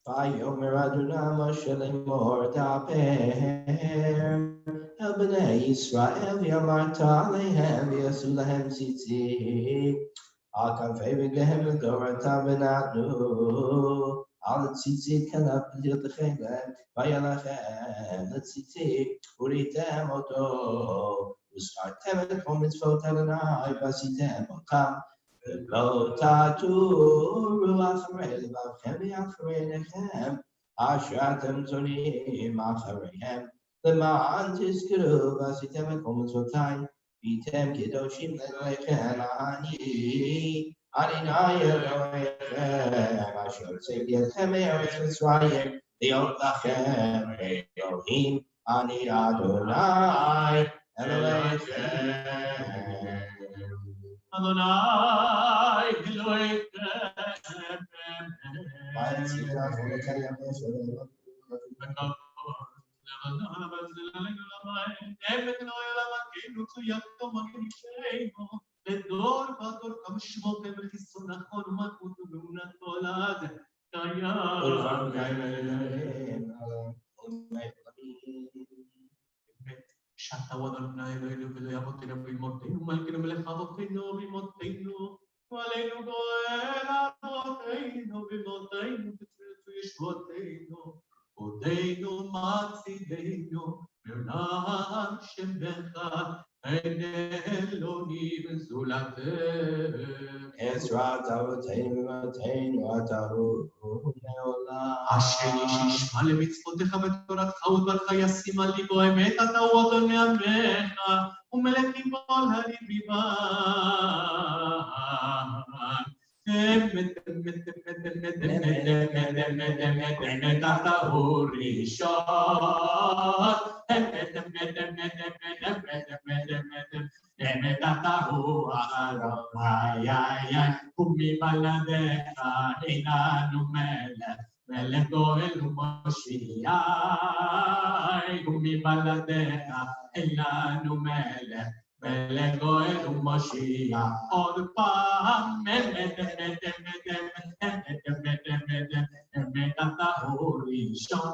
[SPEAKER 3] Vayomer Adonai Moshe lemor daper el bnei Yisrael v'amarta alehem v'yasu lahem tzitzit al kanfei v'gehem v'dorata v'natnu al tzitzit kanaf v'yotechem v'yalachem l'tzitzit uritem oto u'skartem et kol mitzvot Adonai v'asitem otam ולא תטורו אחרי לבבכם ואחרי עיניכם אשר אתם צונים אחריהם למען תזכרו ועשיתם את כל מצוותיי והייתם קדושים לפניכם אני אלוהיכם אשר הוצאתי אתכם מארץ מצרים להיות לכם אלוהים אני אדוני אלוהיכם.
[SPEAKER 5] Adonai Elohim. לדור ודור כמה שמות וחיסון נכון ומלכות וגאונת עולד שאתה הוא אדוני אלוהינו ולא אבותינו ואימותינו מלכנו מלך אבותינו ואימותינו ועלינו גואל אבותינו ואימותינו בצאתו ישועתנו עודנו מצידנו מעולם שמך אין אלוהים זולתך.
[SPEAKER 3] עזרת אבותינו ואבותינו אתה הוא לעולם.
[SPEAKER 5] השם ישמע למצוותיך ותורתך ודברך ישים על ליבו אמת אתה הוא אדוני עמך ומלך ליבון הריב ליבן. אמת אתה הוא ראשון אמת אתה הוא אחרון ומבלעדיך איננו מלך מלך גואל ומושיע ומבלעדיך איננו מלך מלך גואל ומושיע. עוד פעם אמת אתה הוא ראשון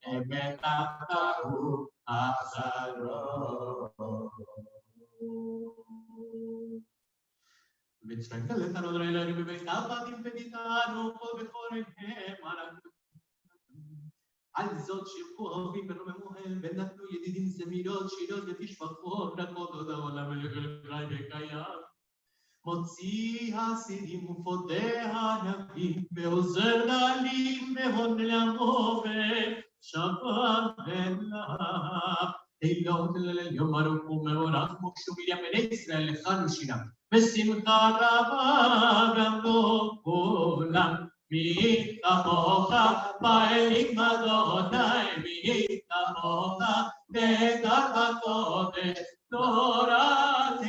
[SPEAKER 5] אמת אתה הוא אחרון. מצרים תלתנו אדוני אלוהינו בבית עבדים וניתנו פה בכוריהם על זאת שיבחו אוהבים ורוממוהם ונתנו ידידים זמירות שירות ותשפחות רכות עוד העולם ולחי וקיים. מוציא הסירים ופודה הנביא ועוזר דלים והון לעמו ושבע אליו. תהילות ליל יום ארוך ומבורך מוקשו מרים בני ישראל לכנו שירה בשמחה רבה גם לא כולם מי כמוך באלים אדוני, מי כמוך בדרך הקודש, תורתנו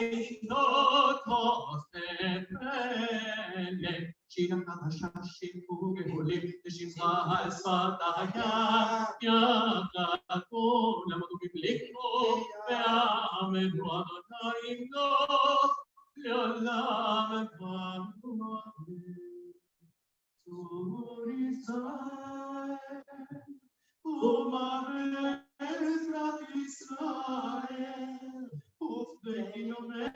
[SPEAKER 5] תוספת מלך. שירה חדשה שיפו גאולים, ושמך על שפתיה, יחכו למדובים לקרוא, ואמנו אדוני ימלוך, לעולם ועד. צור ישראל, ומראה עזרת ישראל, ופדי יומך,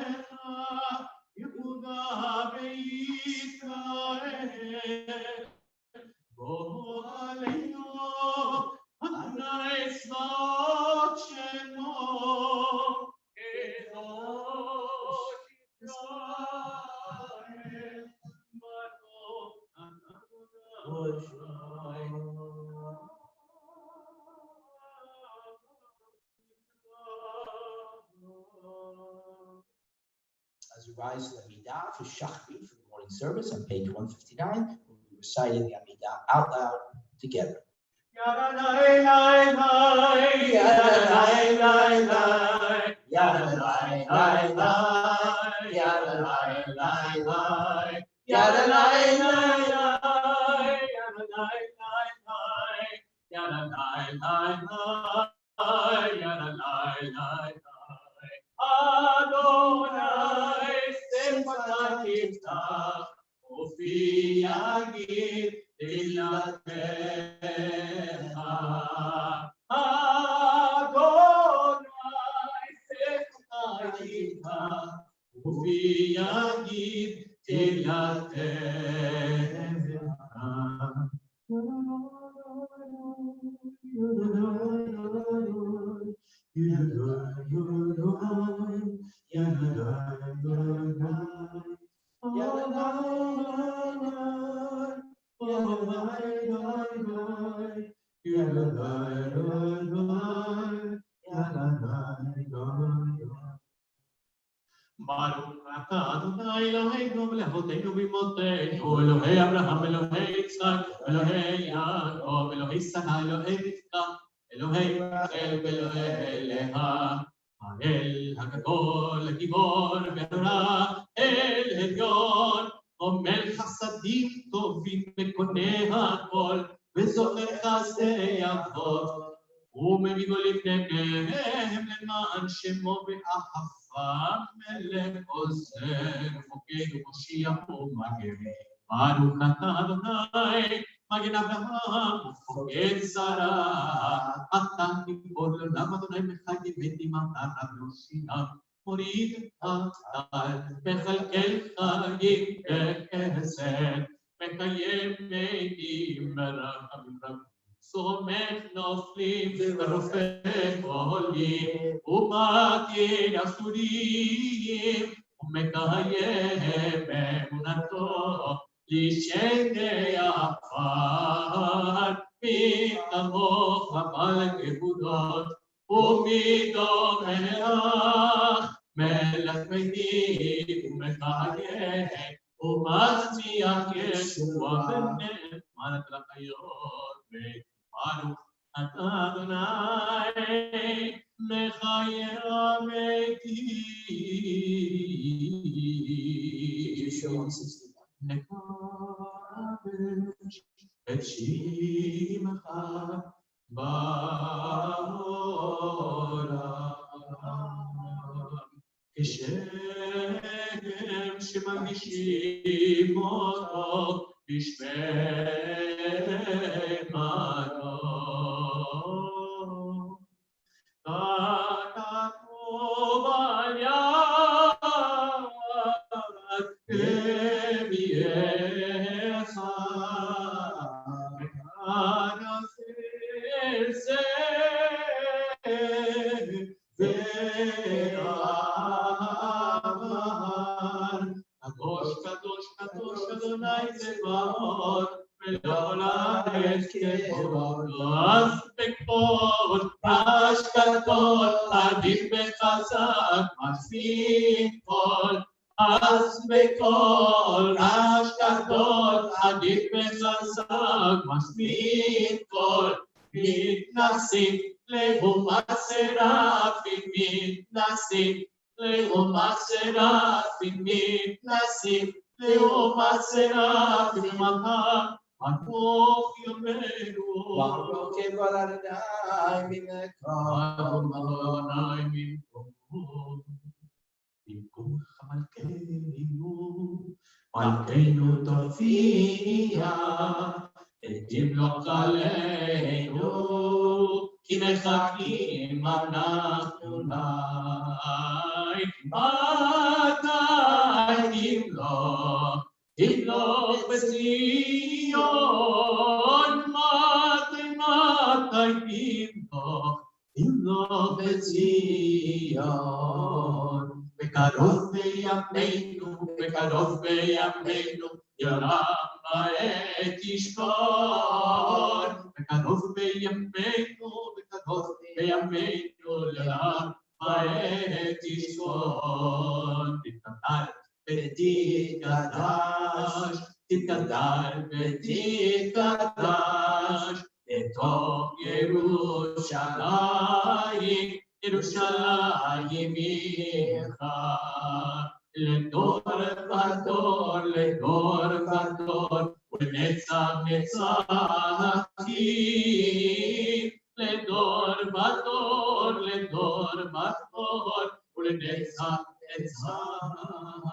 [SPEAKER 5] יהודה וישראל. בוא עלינו, אדוני צבאות שמו, קדוש ישראל, ברוך
[SPEAKER 3] As we rise to the Amidah for Shachri for the morning service on page 159, we'll be reciting the Amidah out loud together.
[SPEAKER 5] Adonai, sefata yiftach, ufi yagid tilatecha. Adonai, sefata yiftach, ufi yagid tilatecha. Baruch atah Adonai Eloheinu melechoteinu b'imotenu, Elohei Abraham, Elohei Yitzchak, Elohei Yaakov, Elohei Sarah, Elohei Rivka, Elohei Rachel ואלוהי לאה, האל הגדול, הגיבור והנורא, אל עליון, עמל חסדים טובים וקונה הכל, וזוכר חסדי אבות, ומביא גולים לפניהם למען שמו באהבה, מלך עוזר, פוקד ומושיע ומגן. ברוך אתה אדוני, מגן אברהם ופוקד שרה, אתה גיבור לעולם אדוני מחיה ודמעתה ראשייה, מוריד הטל מחלקל חיים בחסד, מקיים מתים ברחמים רבים. סומך נופלים ורופא חולים, ומתיר אסורים, ומקיים אמונתו לשקי עפר, מי כמוך מלך כבודות, ומדום מלך, מלך מתים ומקיים, ומצמיח ישועה ונאמן לחיות. Baruch atah Adonai mechayeh hametim. Nekadesh et shimcha ba'olam, כשם שמקדישים אותו בשמנו. כתוב על יד אביך, ונעשה זה ואמר, קדוש קדוש קדוש אדוני צבאות, ולעולם יש כבודו. אז בכבוד רעש גדול, עדיף וחזק, מחזיק קול. אז בקול רעש גדול, עדיף מעלית וחזק, משמיד כל מתנסים, לעומת סרפים מתנסים, לעומת סרפים מתנסים, לעומת סרפים ארוך ימינו.
[SPEAKER 3] Baruch Kevod Adonai
[SPEAKER 5] במקום מלכנו תופיע, ותמלוך עלינו, כי מחכים אנחנו די. מתי תמלוך בציון, מתי תמלוך בציון. בקרוב בימינו, בקרוב בימינו, ירם בעת תשכון. בקרוב בימינו, בקרוב בימינו, ירם בעת תשכון. תתקדש ותתקדש, תתקדש ותתקדש, לתוך ירושלים, ירושלים עירך, לדור ודור, לדור ודור, ולנצח נצחים, לדור ודור, לדור ודור, ולנצח נצחים.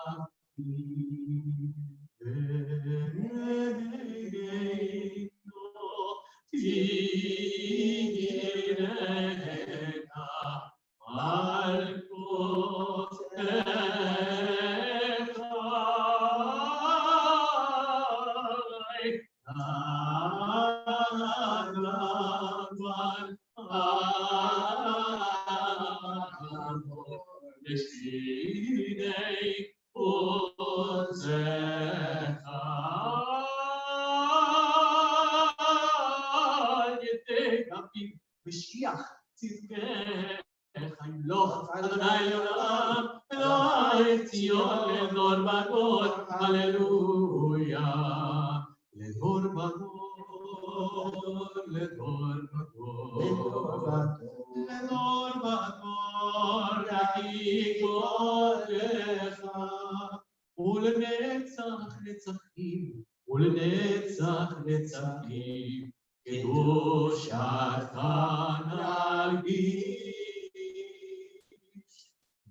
[SPEAKER 5] משיח צדקך ימלוך אדוני לעולם, אלוהי ציון לדור ודור, הללויה. לדור ודור, לדור ודור, לדור ודור, יהי גואלך, ולנצח נצחים, ולנצח נצחים. קדושת נגיש,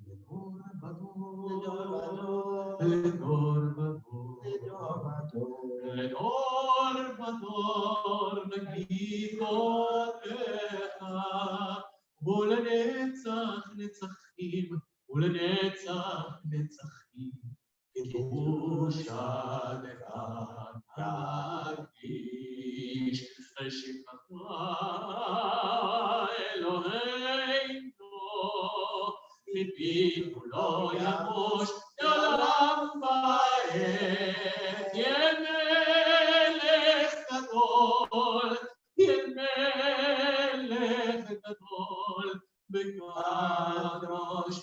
[SPEAKER 5] לדור ודור, לדור ודור, לדור ודור, נגיד גואלך, ולנצח נצחים, ולנצח נצחים. קדושת נגיש. שכחה אלוהינו, מפינו לא ימוש לעולם ועד. יהיה מלך גדול, יהיה מלך גדול, בקדוש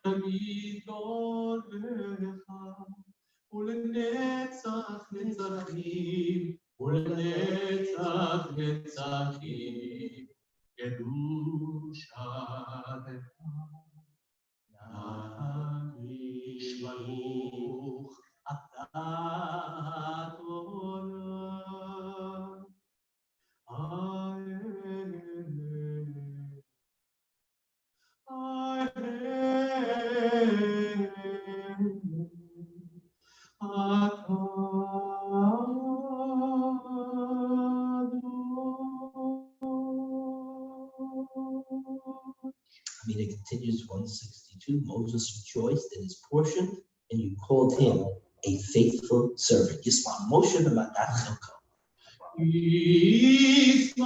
[SPEAKER 5] תגיד גואלך, ולנצח נצחים, ולנצח נצחים. קדושת נגיש. ברוך אתה
[SPEAKER 3] It continues 162. Moses rejoiced in his portion, and you called him a faithful servant. Yisma Moshe b'matat chelko.
[SPEAKER 5] Yismach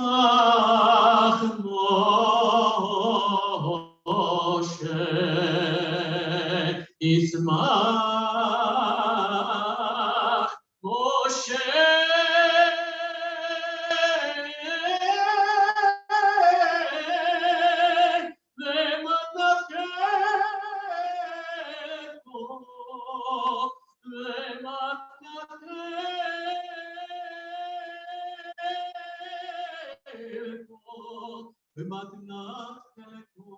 [SPEAKER 5] Moshe, Yismach Moshe, במתנת חלקו,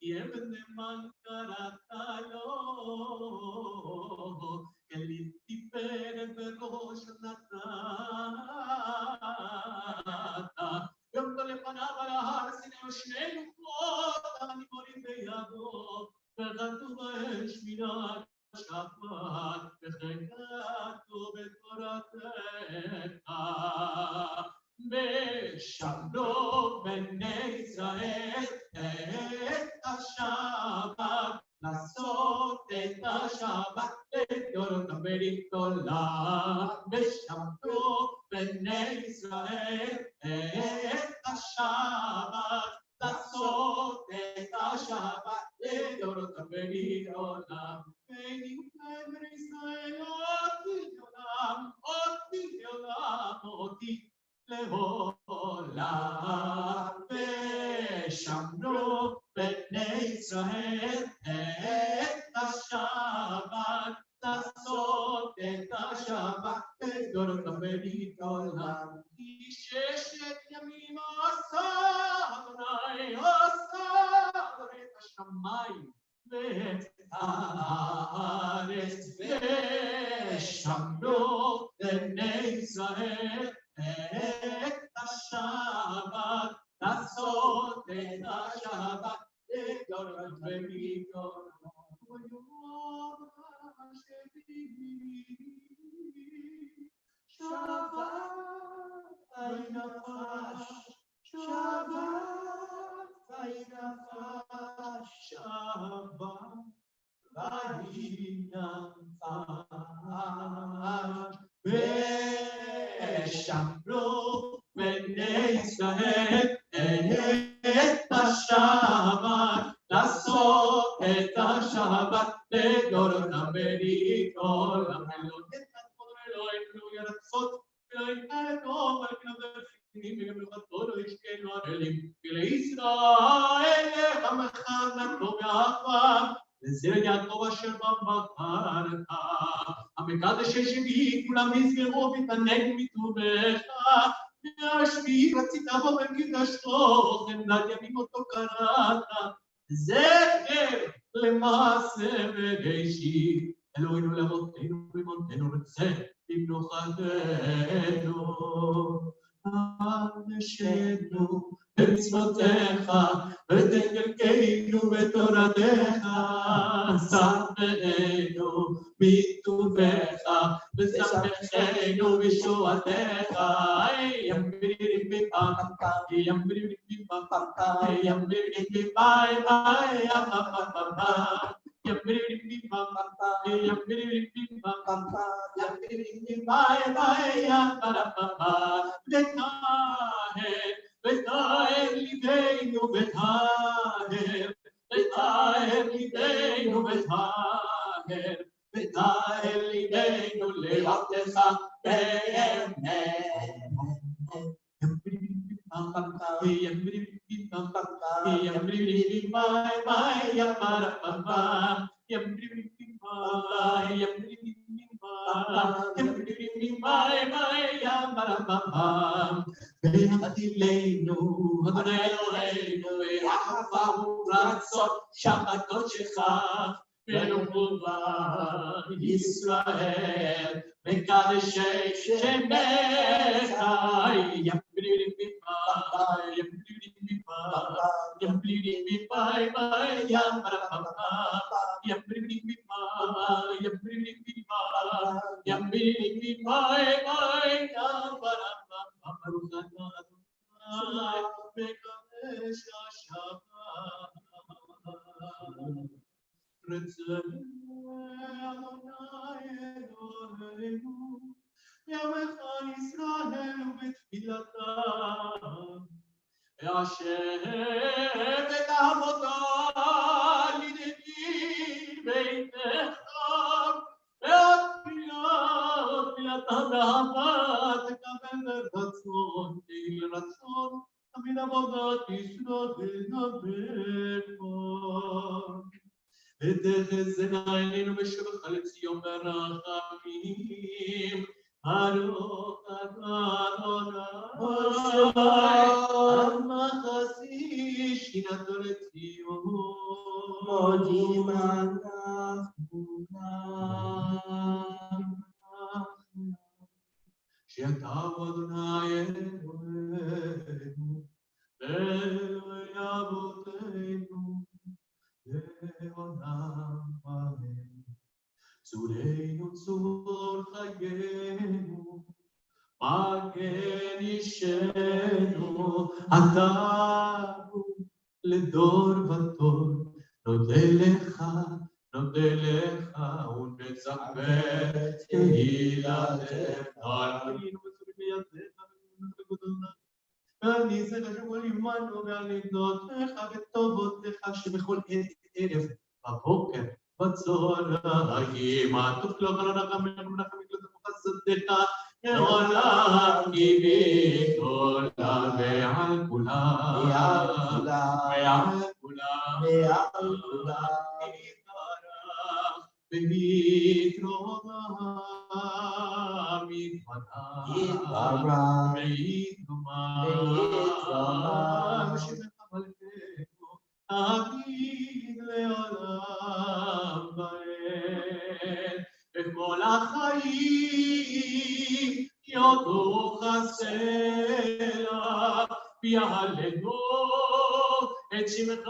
[SPEAKER 5] יבן נאמן קראת לו, כליל תפארת בראש נתת, יום לפניו על ההר שימו שני לוחות, הנימורים בידו, וכתוב בהם שמירת שבת, וכן כתוב בתורתך. ושמרו בני ישראל את השבת, לעשות את השבת לדורות ברית עולם. ושמרו בני ישראל את השבת, לעשות את השבת לדורות ברית עולם. ונקרא בני ישראל אותי לעולם, אותי לעולם. ושמרו בני ישראל את השבת, לעשות את השבת לדורות ברית עולם. כי ששת ימים עשה אדוני את השמיים ואת הארץ. ושמרו בני ישראל את השבת, לעשות את השבת לדורות ברית עולם. ויאמר השביעי שבת וינפש, שבת וינפש, שבת וינפש. ושמרו בני ישראל את השבת, לעשות את השבת לדורות ברית עולם. אלוהינו ירצות ולא ישכנו ערלים, ולישראל עמך נתנו בעבר, לזרע יעקב אשר בחרת. המקדש השביעי כולם יזכרו ותענג מטובך, והשביעי רצית בו בקדשתו, חמדת ימים אותו קראת. זכר למעשה בראשית, אלוהינו לאבותינו במותנו רצה במנוחתנו. אנשנו במצוותיך ותן חלקנו בתורתך, שמחנו מטובך ושמחנו בישועתך. ימרירים ביפם, ימרירים ביפם, ימרירים ביפם, ימרירים ביפם, ימרירים ביפם, ימרירים ביפם. ותאר ליבנו ותאר, ותאר ליבנו ותאר, ותאר ליבנו לראותך באמת. והדילנו, אדוני אלוהינו, אהבה ורצון שבתותך, ונאמרה ישראל, מקדשי שמך. ימרירים ביפי, ימרירים ביפי, ימרירים ביפי, ימרירים ביפי, ימרירים ביפי, ימרירים ביפי, ברוך אתה אדוני מקדש השבת. רצנו אדוני אלוהינו, ימך ישראל ובתפילתם, והשב את עבודה לידי ביתך, והתפילתם באהבה תקבל ברצון, תהי רצון תמיד עבודת ישראל נדבך. ותחזינה עינינו בשובך לציון ברחמים, ברוך אתה אדוני שאתה הוא אדוני אלוהינו, ואלוהי אבותינו, לעולם אמן. צורנו צור חיינו, מגן אישנו, אתה הוא לדור ודור, נודה לך ונצפה תהילתך. היינו מצווים בידיך ואני זה לשמור עמנו ועל נבנותיך וטובותיך שבכל עת ערב בבוקר בצהריים עטוף לו רחמים ונחמים חסדיך לעולם כי בגדולה ועל כולם ועל כולם ויתרומם יתברך ויתרומם שמך מלכנו אביב לעולם ועד וכל החיים יודו חסלה ויעלנו את שמך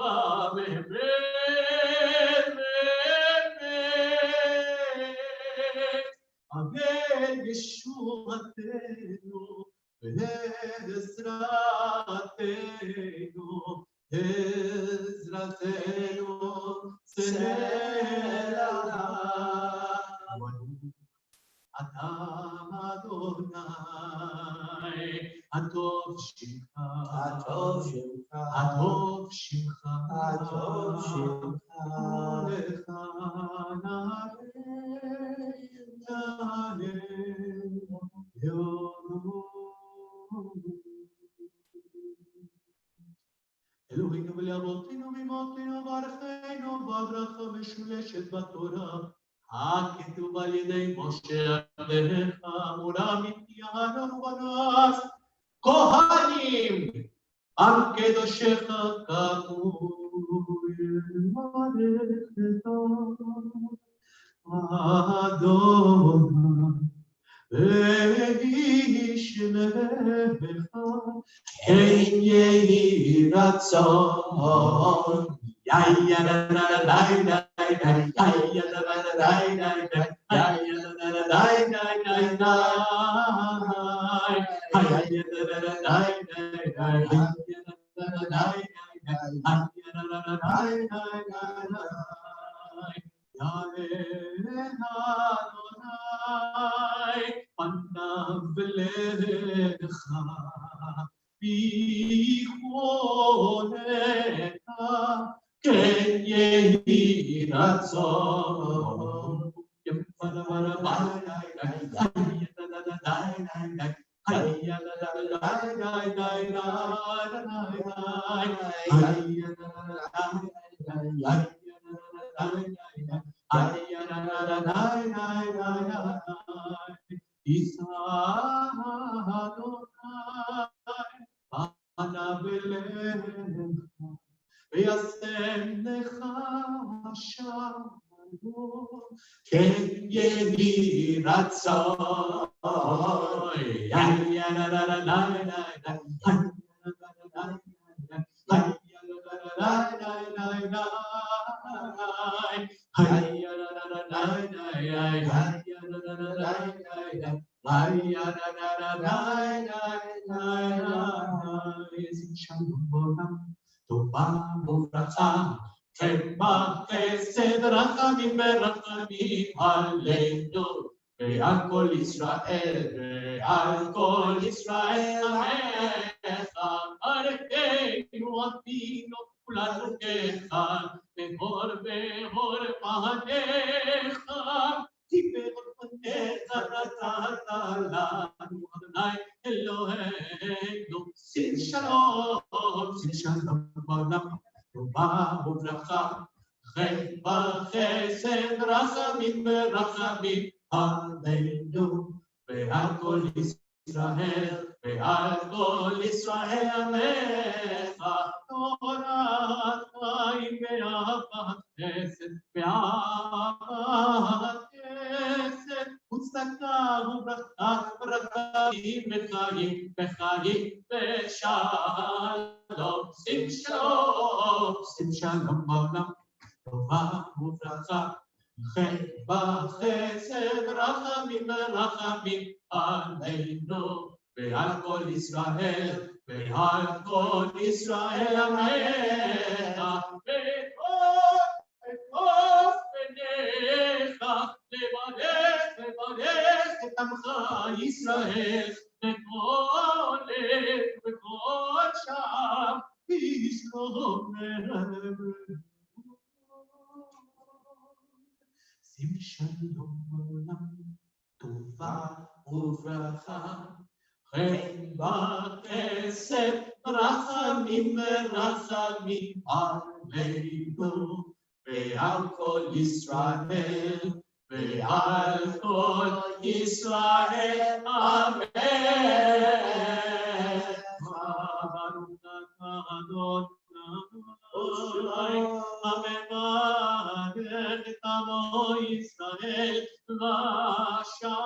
[SPEAKER 5] באמת אבל ישועתנו עזרתנו סלע אתה אדוני הטוב שמך לך אלוהינו ולאבותינו ואמותינו ברכנו בברכה משולשת בתורה הכתוב על ידי משה עבדך אמורה מפי אהרון ובניו כהנים עם קדושך כראוי לברכך אדוני וישמרך כן יהי רצון יאיה לה לה לה לה יאיה לה לה לה לה יאיה לה לה לה לה לה יאיה לה לה לה לה פניו לך ביכולת כן יהי רצון וישם לך שלום כן יהי רצון יאיה לה לה לה לה שלום בעולם טובה וברכה כן בחסד רחמים ורחמים עלינו ועל כל ישראל עמך ערכנו אבינו כולנו כאחד בהור פניך כי בהור פניך נתת לנו אדוני אלוהינו שים שלום בעולם טובה וברכה חן בחסד רחמים ורחמים עלינו ועל כל ישראל עמך תורת חיים ואהבת חסד וצדקה וברכה, וחיים וחיים וחיים ושלום. שים שלום, שים שלום בעולם, טובה וברכה. חן וחסד רחמים ורחמים עלינו ועל כל ישראל ועל כל ישראל עמך וטוב פניך לברך את עמך ישראל וכל לב וכל שם ישלומנו. שים שלום בעולם, טובה וברכה, חן וחסד, רחמים ורחמים עלינו, ועל כל ישראל, ועל כל ישראל, אמן. ברוך אתה אדוני, המברך את עמו ישראל ושלום,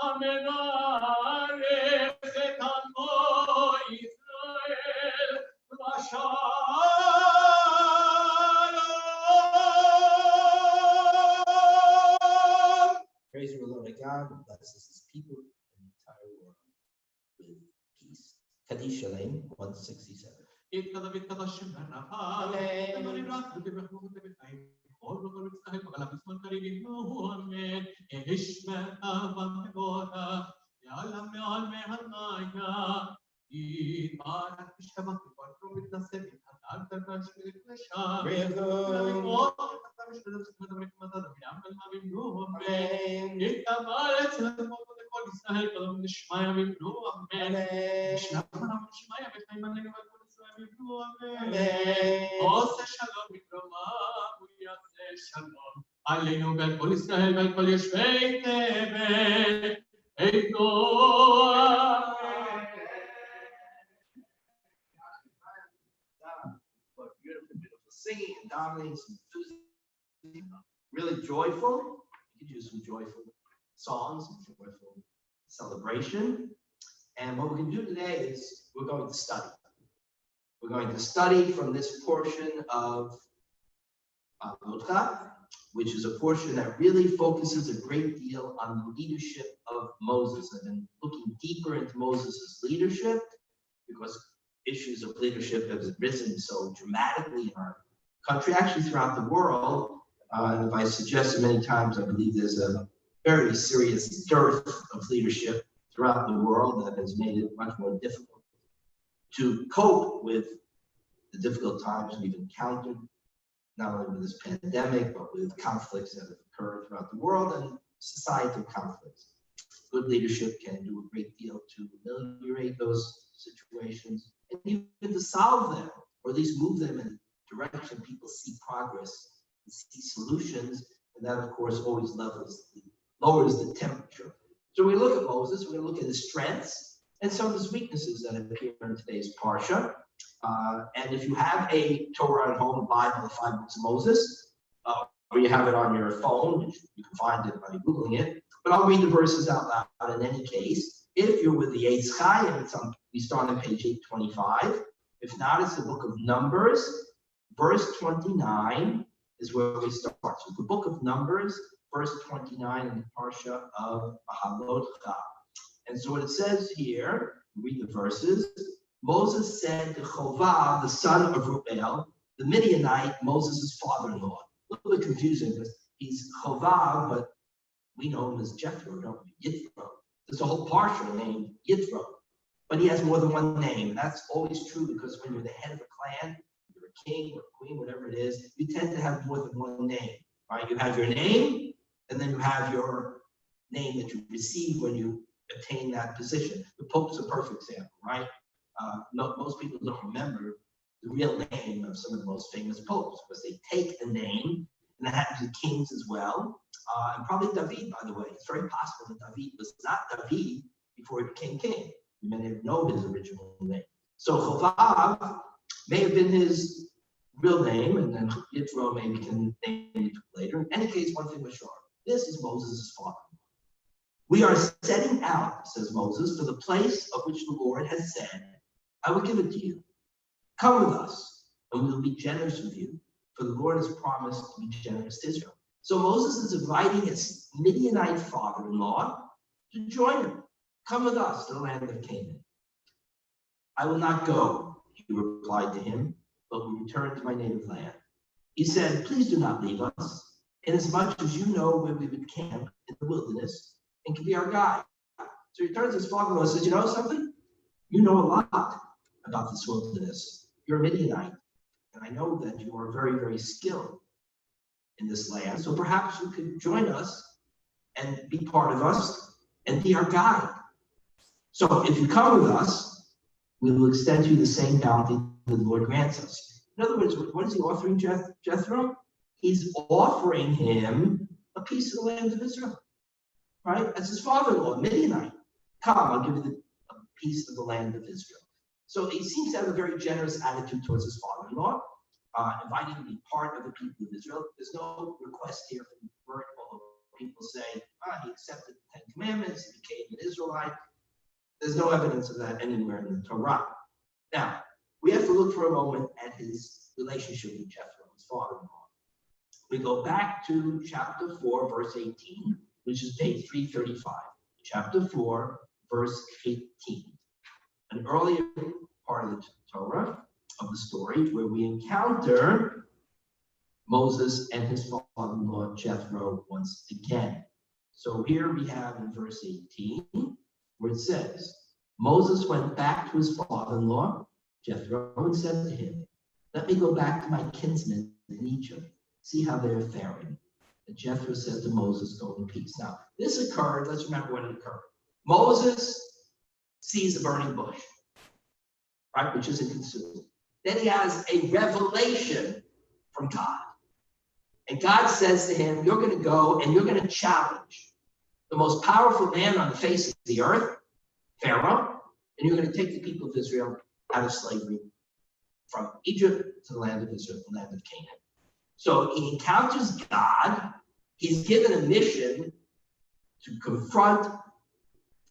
[SPEAKER 5] המברך את עמו ישראל ושלום.
[SPEAKER 3] Praise the Lord God, who blesses his people and the entire world with peace. Kaddish Shalem, 167.
[SPEAKER 5] יתקדש ויתקדש שם ברכה, ונאמר יברח ותברכו ותבחיים, כל וכל מצטהל בגלל הפסמון קריבינו, אמן. ישמע ותבורך, יעלה מעל מהמיה, יתברך בשכבך וכל פרו מתנשא, יתהדל תרגש ותקדשה, ולמרות תחתם משתדל ותברך מדד, ויעמל אבינו, אמן. יתקבל אצל הדמות לכל ישראל, קדם נשמע אבינו, אמן. נשלח מנם נשמע וחיים עלינו והכל עושה שלום בקרומם, הוא יעשה שלום עלינו ועל כל ישראל ועל כל יושבי תבל, איתו
[SPEAKER 3] Beautiful singing and davening, some enthusiasm, really joyful. You could use some joyful songs, some joyful celebration. And what we're going to do today is we're going to study. We're going to study from this portion of Torah, which is a portion that really focuses a great deal on the leadership of Moses. I've been looking deeper into Moses' leadership because issues of leadership have risen so dramatically in our country, actually throughout the world. And I suggested many times, I believe there's a very serious dearth of leadership throughout the world that has made it much more difficult to cope with the difficult times we've encountered, not only with this pandemic, but with conflicts that have occurred throughout the world and societal conflicts. Good leadership can do a great deal to ameliorate those situations and even to solve them, or at least move them in a direction people see progress and see solutions, and that of course always lowers the temperature. So we look at Moses, we're going to look at his strengths and some of his weaknesses that appear in today's Parsha. And if you have a Torah at home, a Bible, the 5 books of Moses, or you have it on your phone, which you can find it by Googling it, but I'll read the verses out loud in any case. If you're with the Eitz Chaim, we start on page 825. If not, it's the book of Numbers. Verse 29 is where we start. So the book of Numbers, verse 29 in the Parsha of Beha'alotcha. And so what it says here, read the verses. Moses said to Chovah, the son of Ruel, the Midianite, Moses' father-in-law. A little bit confusing because he's Chovah, but we know him as Jethro, don't we? Yithro. There's a whole Parsha named Yithro, but he has more than one name. And that's always true because when you're the head of a clan, you're a king or a queen, whatever it is, you tend to have more than one name, right? You have your name, and then you have your name that you receive when you attain that position. The Pope's a perfect example, right? Most people don't remember the real name of some of the most famous popes because they take a name, and that happens to kings as well. And probably David, by the way. It's very possible that David was not David before he became king. You may not know his original name. So Chovav may have been his real name, and then Yitro may become named later. In any case, one thing was sure. This is Moses' father. We are setting out, says Moses, for the place of which the Lord has said, I will give it to you. Come with us, and we will be generous with you, for the Lord has promised to be generous to Israel. So Moses is inviting his Midianite father-in-law to join him. Come with us to the land of Canaan. I will not go, he replied to him, but will return to my native land. He said, please do not leave us, inasmuch as you know where we would camp in the wilderness and can be our guide. So he turns to his father-in-law and says, you know something? You know a lot about this wilderness. You're a Midianite, and I know that you are very, very skilled in this land. So perhaps you could join us and be part of us and be our guide. So if you come with us, we will extend to you the same bounty the Lord grants us. In other words, what is he offering Jethro? He's offering him a piece of the land of Israel, right? As his father-in-law, Midianite. Come, I'll give you a piece of the land of Israel. So he seems to have a very generous attitude towards his father-in-law, inviting him to be part of the people of Israel. There's no request here from Bert, although people say, he accepted the 10 Commandments, he became an Israelite. There's no evidence of that anywhere in the Torah. Now, we have to look for a moment at his relationship with Jethro, his father-in-law. We go back to chapter 4, verse 18, which is page 335. Chapter 4, verse 18. An earlier part of the Torah, of the story, where we encounter Moses and his father-in-law Jethro once again. So here we have in verse 18, where it says, Moses went back to his father-in-law Jethro and said to him, let me go back to my kinsmen in Egypt, see how they are faring. And Jethro said to Moses, go in peace. Now, this occurred, let's remember when it occurred. Moses sees a burning bush, right, which isn't consumed. Then he has a revelation from God. And God says to him, you're going to go and you're going to challenge the most powerful man on the face of the earth, Pharaoh, and you're going to take the people of Israel out of slavery from Egypt to the land of Israel, the land of Canaan. So he encounters God. He's given a mission to confront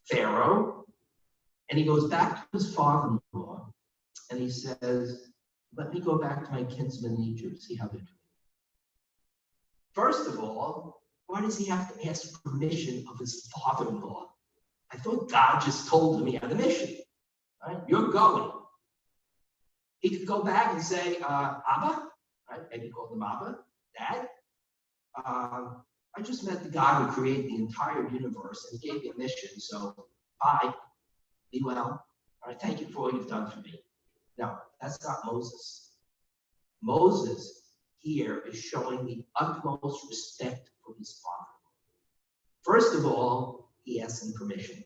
[SPEAKER 3] Pharaoh, and he goes back to his father-in-law, and he says, let me go back to my kinsmen in Egypt, see how they're doing. First of all, why does he have to ask permission of his father-in-law? I thought God just told him he had a mission, right? You're going. He could go back and say, Abba, right? Maybe call him Abba, Dad. I just met the God who created the entire universe and gave me a mission, so bye, be well. All right, thank you for all you've done for me. No, that's not Moses. Moses here is showing the utmost respect for his father. First of all, he asks him permission.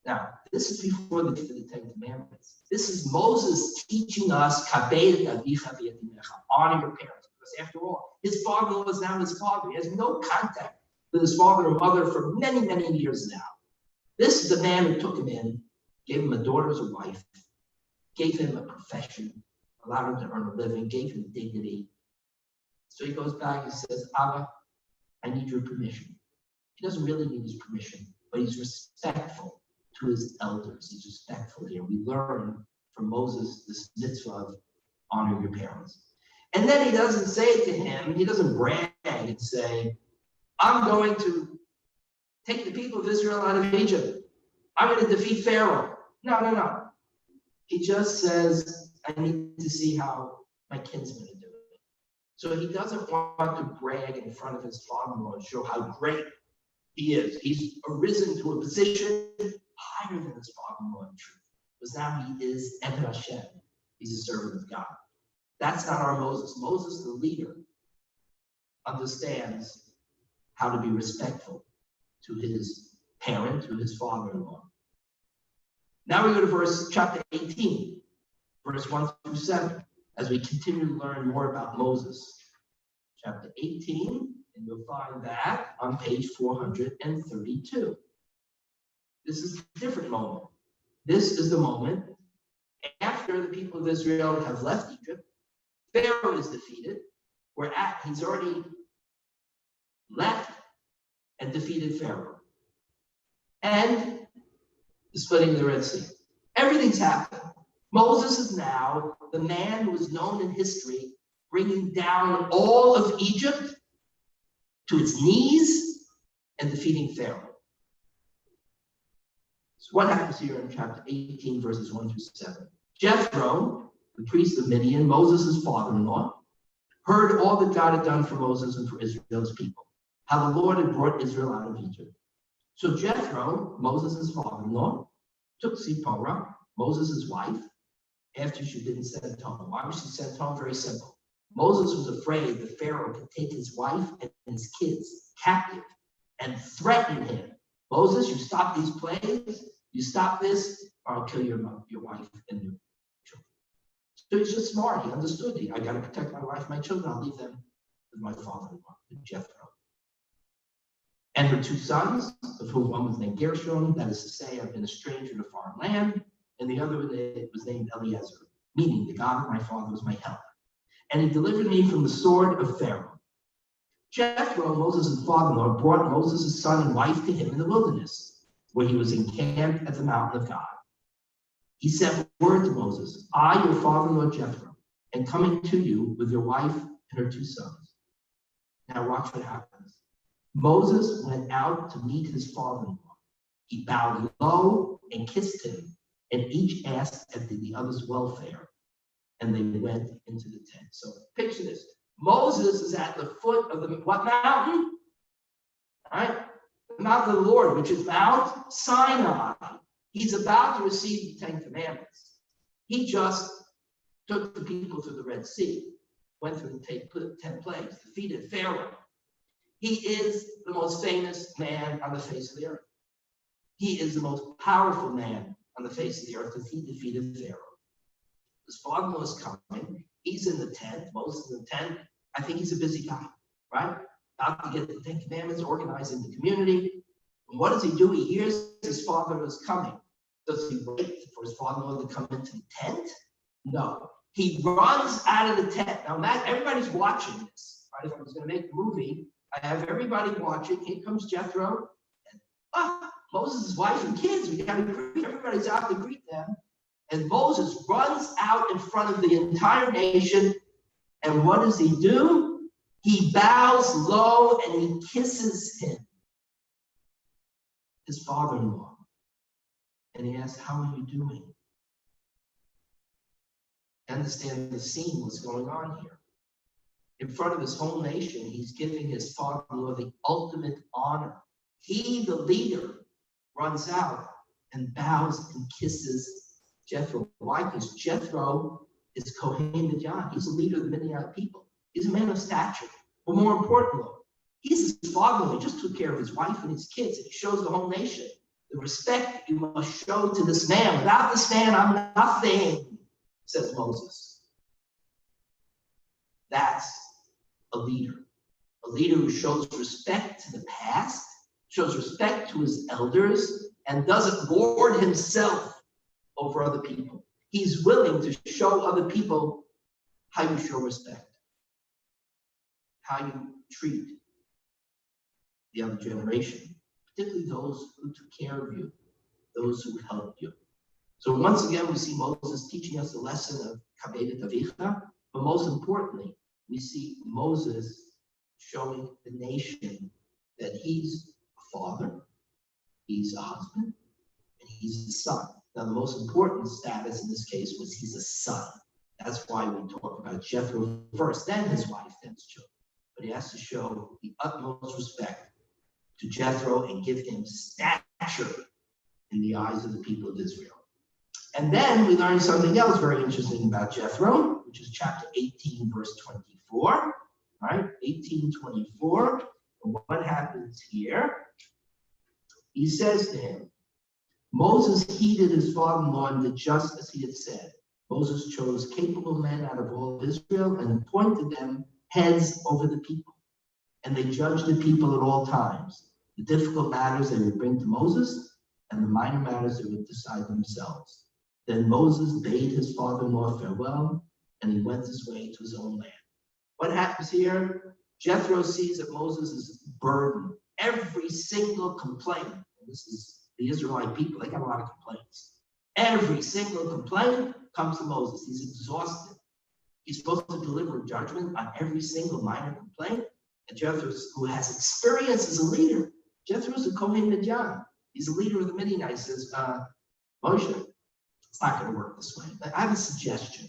[SPEAKER 3] Now, this is before the gift of the 10 Commandments. This is Moses teaching us, honor your parents. Because after all, his father-in-law is now his father. He has no contact with his father or mother for many, many years now. This is the man who took him in, gave him a daughter as a wife, gave him a profession, allowed him to earn a living, gave him dignity. So he goes back and says, Abba, I need your permission. He doesn't really need his permission, but he's respectful to his elders. He's respectful here. We learn from Moses this mitzvah of honor your parents. And then he doesn't say to him, he doesn't brag and say, I'm going to take the people of Israel out of Egypt. I'm going to defeat Pharaoh. No. He just says, I need to see how my kinsmen are doing. So he doesn't want to brag in front of his father-in-law and show how great he is. He's arisen to a position higher than his father-in-law in truth. Because now he is Eved Hashem. He's a servant of God. That's not our Moses. Moses, the leader, understands how to be respectful to his parent, to his father-in-law. Now we go to chapter 18, verse 1 through 7, as we continue to learn more about Moses. Chapter 18, and you'll find that on page 432. This is a different moment. This is the moment after the people of Israel have left Egypt. Pharaoh is defeated. He's already left and defeated Pharaoh. And the splitting of the Red Sea. Everything's happened. Moses is now the man who is known in history, bringing down all of Egypt to its knees and defeating Pharaoh. So what happens here in chapter 18, verses 1 through 7? Jethro, the priest of Midian, Moses' father-in-law, heard all that God had done for Moses and for Israel's people, how the Lord had brought Israel out of Egypt. So Jethro, Moses' father-in-law, took Zipporah, Moses' wife, after she didn't send home. Why was she sent home? Very simple. Moses was afraid that Pharaoh could take his wife and his kids captive and threaten him. Moses, you stop these plagues, you stop this, or I'll kill your wife and your children. So he's just smart. He understood. I got to protect my wife, my children. I'll leave them with my father-in-law, Jethro. And her two sons, of whom one was named Gershom, that is to say, I've been a stranger in a foreign land, and the other was named Eliezer, meaning the God of my father was my help. And he delivered me from the sword of Pharaoh. Jethro, Moses' father-in-law, brought Moses' son and wife to him in the wilderness, where he was encamped at the mountain of God. He sent word to Moses, I, your father-in-law Jethro, am coming to you with your wife and her two sons. Now watch what happens. Moses went out to meet his father-in-law. He bowed low and kissed him, and each asked after the other's welfare, and they went into the tent. So picture this. Moses is at the foot of the, what mountain? All right? The mountain of the Lord, which is Mount Sinai. He's about to receive the 10 Commandments. He just took the people through the Red Sea, went through the 10 plagues, defeated Pharaoh. He is the most famous man on the face of the earth. He is the most powerful man on the face of the earth because he defeated Pharaoh. His father-in-law is coming. He's in the tent. Moses is in the tent. I think he's a busy guy, right? About to get the 10 Commandments, organizing the community. And what does he do? He hears his father-in-law is coming. Does he wait for his father-in-law to come into the tent? No. He runs out of the tent. Now, everybody's watching this. Right? If I was going to make a movie, I have everybody watching. Here comes Jethro. And, Moses' wife and kids. We got to greet. Everybody's out to greet them. And Moses runs out in front of the entire nation. And what does he do? He bows low and he kisses him, his father-in-law. And he asks, how are you doing? Understand the scene, what's going on here. In front of his whole nation, he's giving his father-in-law the ultimate honor. He, the leader, runs out and bows and kisses Jethro. Why? Because Jethro is Kohen Midian. He's a leader of the Midianite people. He's a man of stature. But more importantly, he's his father-in-law. He just took care of his wife and his kids. And he shows the whole nation the respect you must show to this man. Without this man, I'm nothing, says Moses. That's a leader who shows respect to the past, shows respect to his elders, and doesn't lord himself over other people. He's willing to show other people how you show respect, how you treat the other generation, particularly those who took care of you, those who helped you. So once again, we see Moses teaching us the lesson of Kabed Avicha, but most importantly, we see Moses showing the nation that he's a father, he's a husband, and he's a son. Now, the most important status in this case was he's a son. That's why we talk about Jethro first, then his wife, then his children. But he has to show the utmost respect to Jethro and give him stature in the eyes of the people of Israel. And then we learn something else very interesting about Jethro, which is chapter 18, verse 24. Right? 18:24. And what happens here? He says to him, Moses heeded his father-in-law and did just as he had said. Moses chose capable men out of all of Israel and appointed them heads over the people. And they judged the people at all times. The difficult matters they would bring to Moses, and the minor matters they would decide themselves. Then Moses bade his father-in-law farewell, and he went his way to his own land. What happens here? Jethro sees that Moses is burdened every single complaint, and this is the Israelite people, they got a lot of complaints. Every single complaint comes to Moses. He's exhausted. He's supposed to deliver judgment on every single minor complaint. And Jethro, who has experience as a leader, Jethro is a Kohen Midian. He's a leader of the Midianites. He says, Moshe, it's not going to work this way. I have a suggestion.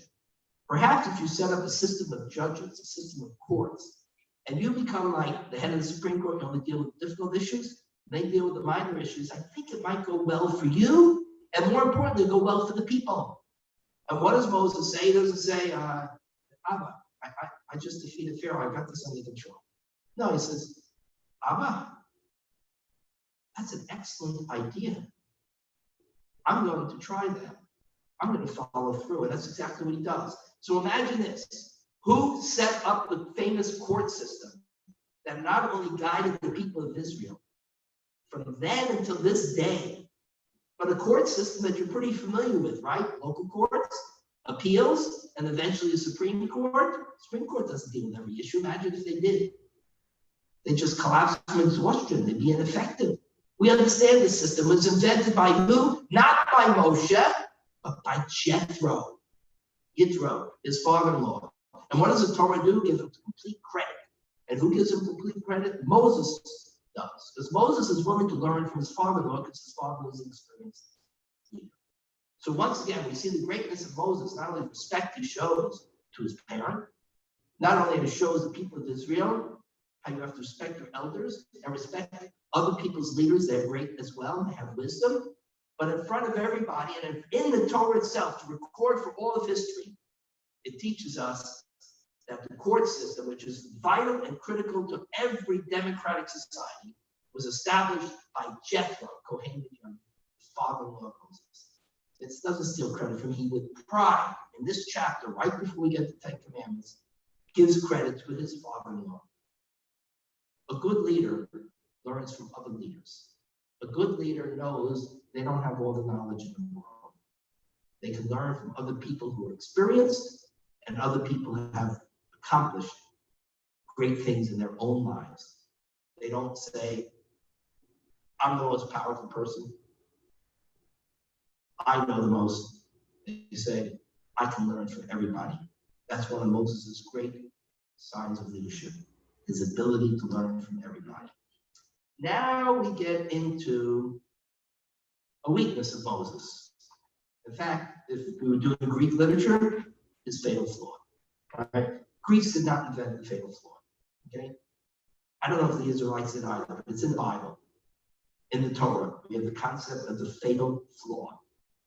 [SPEAKER 3] Perhaps if you set up a system of judges, a system of courts, and you become like the head of the Supreme Court, you only deal with difficult issues, they deal with the minor issues, I think it might go well for you, and more importantly, go well for the people. And what does Moses say? He doesn't say, Abba, I just defeated Pharaoh, I got this under control. No, he says, Abba, that's an excellent idea. I'm going to try that. I'm going to follow through, and that's exactly what he does. So imagine this. Who set up the famous court system that not only guided the people of Israel from then until this day, but a court system that you're pretty familiar with, right? Local courts, appeals, and eventually the Supreme Court. Supreme Court doesn't deal with every issue. Imagine if they did. They just collapse from exhaustion. They'd be ineffective. We understand this system was invented by who? Not by Moshe, but by Jethro, his father-in-law. And what does the Torah do? Give him complete credit. And who gives him complete credit? Moses does. Because Moses is willing to learn from his father-in-law because his father was an experienced leader. So once again, we see the greatness of Moses, not only the respect he shows to his parent, not only it shows the people of Israel how you have to respect your elders and respect other people's leaders. They're great as well, and they have wisdom. But in front of everybody, and in the Torah itself, to record for all of history, it teaches us that the court system, which is vital and critical to every democratic society, was established by Jethro, Kohen, father-in-law of Moses. It doesn't steal credit from him. He, with pride, in this chapter, right before we get to the Ten Commandments, gives credit to his father-in-law. A good leader learns from other leaders. A good leader knows they don't have all the knowledge in the world. They can learn from other people who are experienced and other people who have accomplished great things in their own lives. They don't say, I'm the most powerful person. I know the most. They say, I can learn from everybody. That's one of Moses' great signs of leadership, his ability to learn from everybody. Now we get into a weakness of Moses. In fact, if we were doing Greek literature, his fatal flaw. Right? Greeks did not invent the fatal flaw. Okay? I don't know if the Israelites did either, but it's in the Bible. In the Torah, we have the concept of the fatal flaw.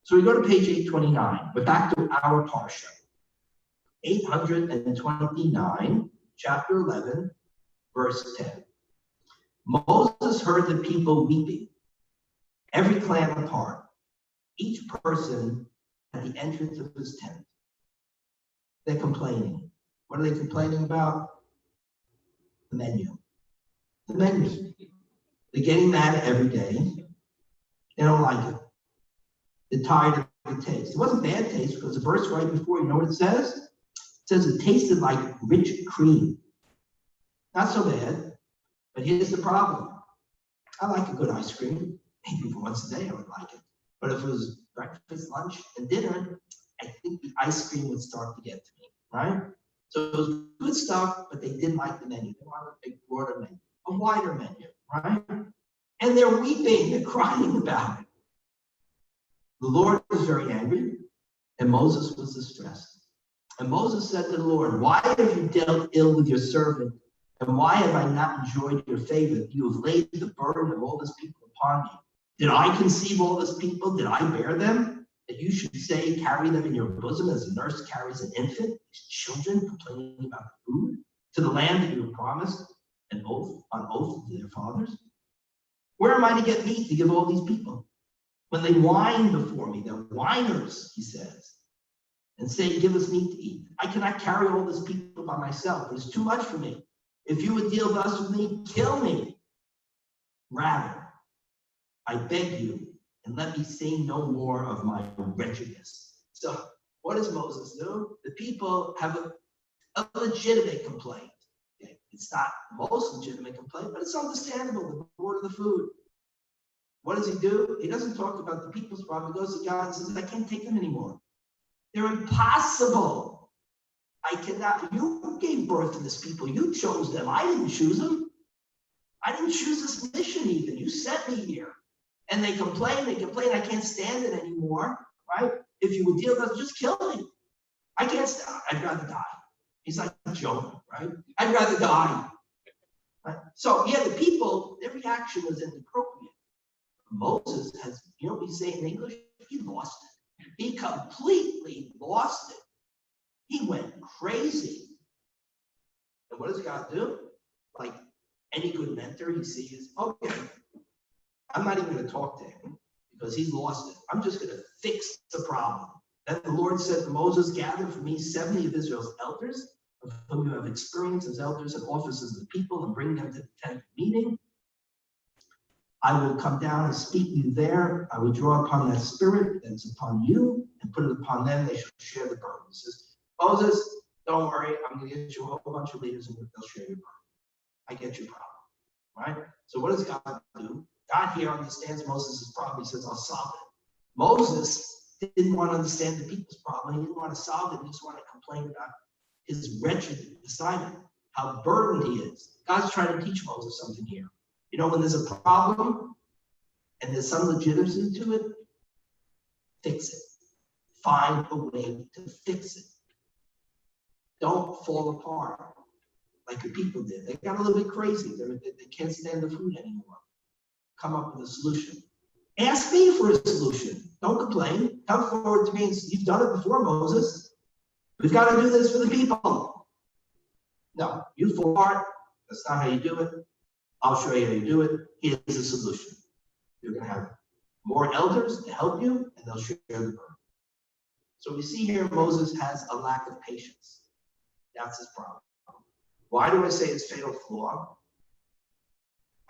[SPEAKER 3] So we go to page 829. We're back to our Parsha. 829, chapter 11, verse 10. Moses heard the people weeping, every clan apart, each person at the entrance of his tent. They're complaining. What are they complaining about? The menu. The menu. They're getting mad every day. They don't like it. They're tired of the taste. It wasn't bad taste because the verse right before, you know what it says? It says it tasted like rich cream. Not so bad. But here's the problem. I like a good ice cream. Maybe once a day I would like it. But if it was breakfast, lunch, and dinner, I think the ice cream would start to get to me, right? So it was good stuff, but they didn't like the menu. They wanted a broader menu, a wider menu, right? And they're weeping, they're crying about it. The Lord was very angry, and Moses was distressed. And Moses said to the Lord, why have you dealt ill with your servant? And why have I not enjoyed your favor? You have laid the burden of all this people upon me. Did I conceive all this people? Did I bear them? That you should say, carry them in your bosom as a nurse carries an infant, these children complaining about food, to the land that you have promised on oath to their fathers? Where am I to get meat to give all these people? When they whine before me, they're whiners, he says, and say, give us meat to eat. I cannot carry all this people by myself. It is too much for me. If you would deal thus with me, kill me. Rather, I beg you, and let me say no more of my wretchedness. So what does Moses do? The people have a legitimate complaint. Okay? It's not the most legitimate complaint, but it's understandable. The Lord of the food. What does he do? He doesn't talk about the people's problem. He goes to God and says, I can't take them anymore. They're impossible. I cannot. You gave birth to this people. You chose them. I didn't choose them. I didn't choose this mission even. You sent me here. And they complain. I can't stand it anymore, right? If you would deal with us, just kill me. I can't stand. I'd rather die. He's like Jonah, right? I'd rather die. Right? So yeah, the people, their reaction was inappropriate. Moses has, you know what we say in English? He lost it. He completely lost it. He went crazy. And what does God do? Like any good mentor, he sees, okay, I'm not even going to talk to him because he's lost it. I'm just going to fix the problem. Then the Lord said to Moses, gather for me 70 of Israel's elders, of whom you have experience as elders and officers of the people, and bring them to the tent of meeting. I will come down and speak to you there. I will draw upon that spirit that's upon you and put it upon them. They shall share the burden. He says, Moses, don't worry. I'm going to get you a whole bunch of leaders and they'll share your burden. I get your problem, right? So what does God do? God here understands Moses' problem. He says, I'll solve it. Moses didn't want to understand the people's problem. He didn't want to solve it. He just wanted to complain about his wretched assignment, how burdened he is. God's trying to teach Moses something here. You know, when there's a problem and there's some legitimacy to it, fix it. Find a way to fix it. Don't fall apart like the people did. They got a little bit crazy. They can't stand the food anymore. Come up with a solution. Ask me for a solution. Don't complain. Come forward to me and say, you've done it before, Moses. We've got to do this for the people. No, you fall apart. That's not how you do it. I'll show you how you do it. Here's a solution. You're going to have more elders to help you, and they'll share the burden. So we see here Moses has a lack of patience. That's his problem. Why do I say it's fatal flaw?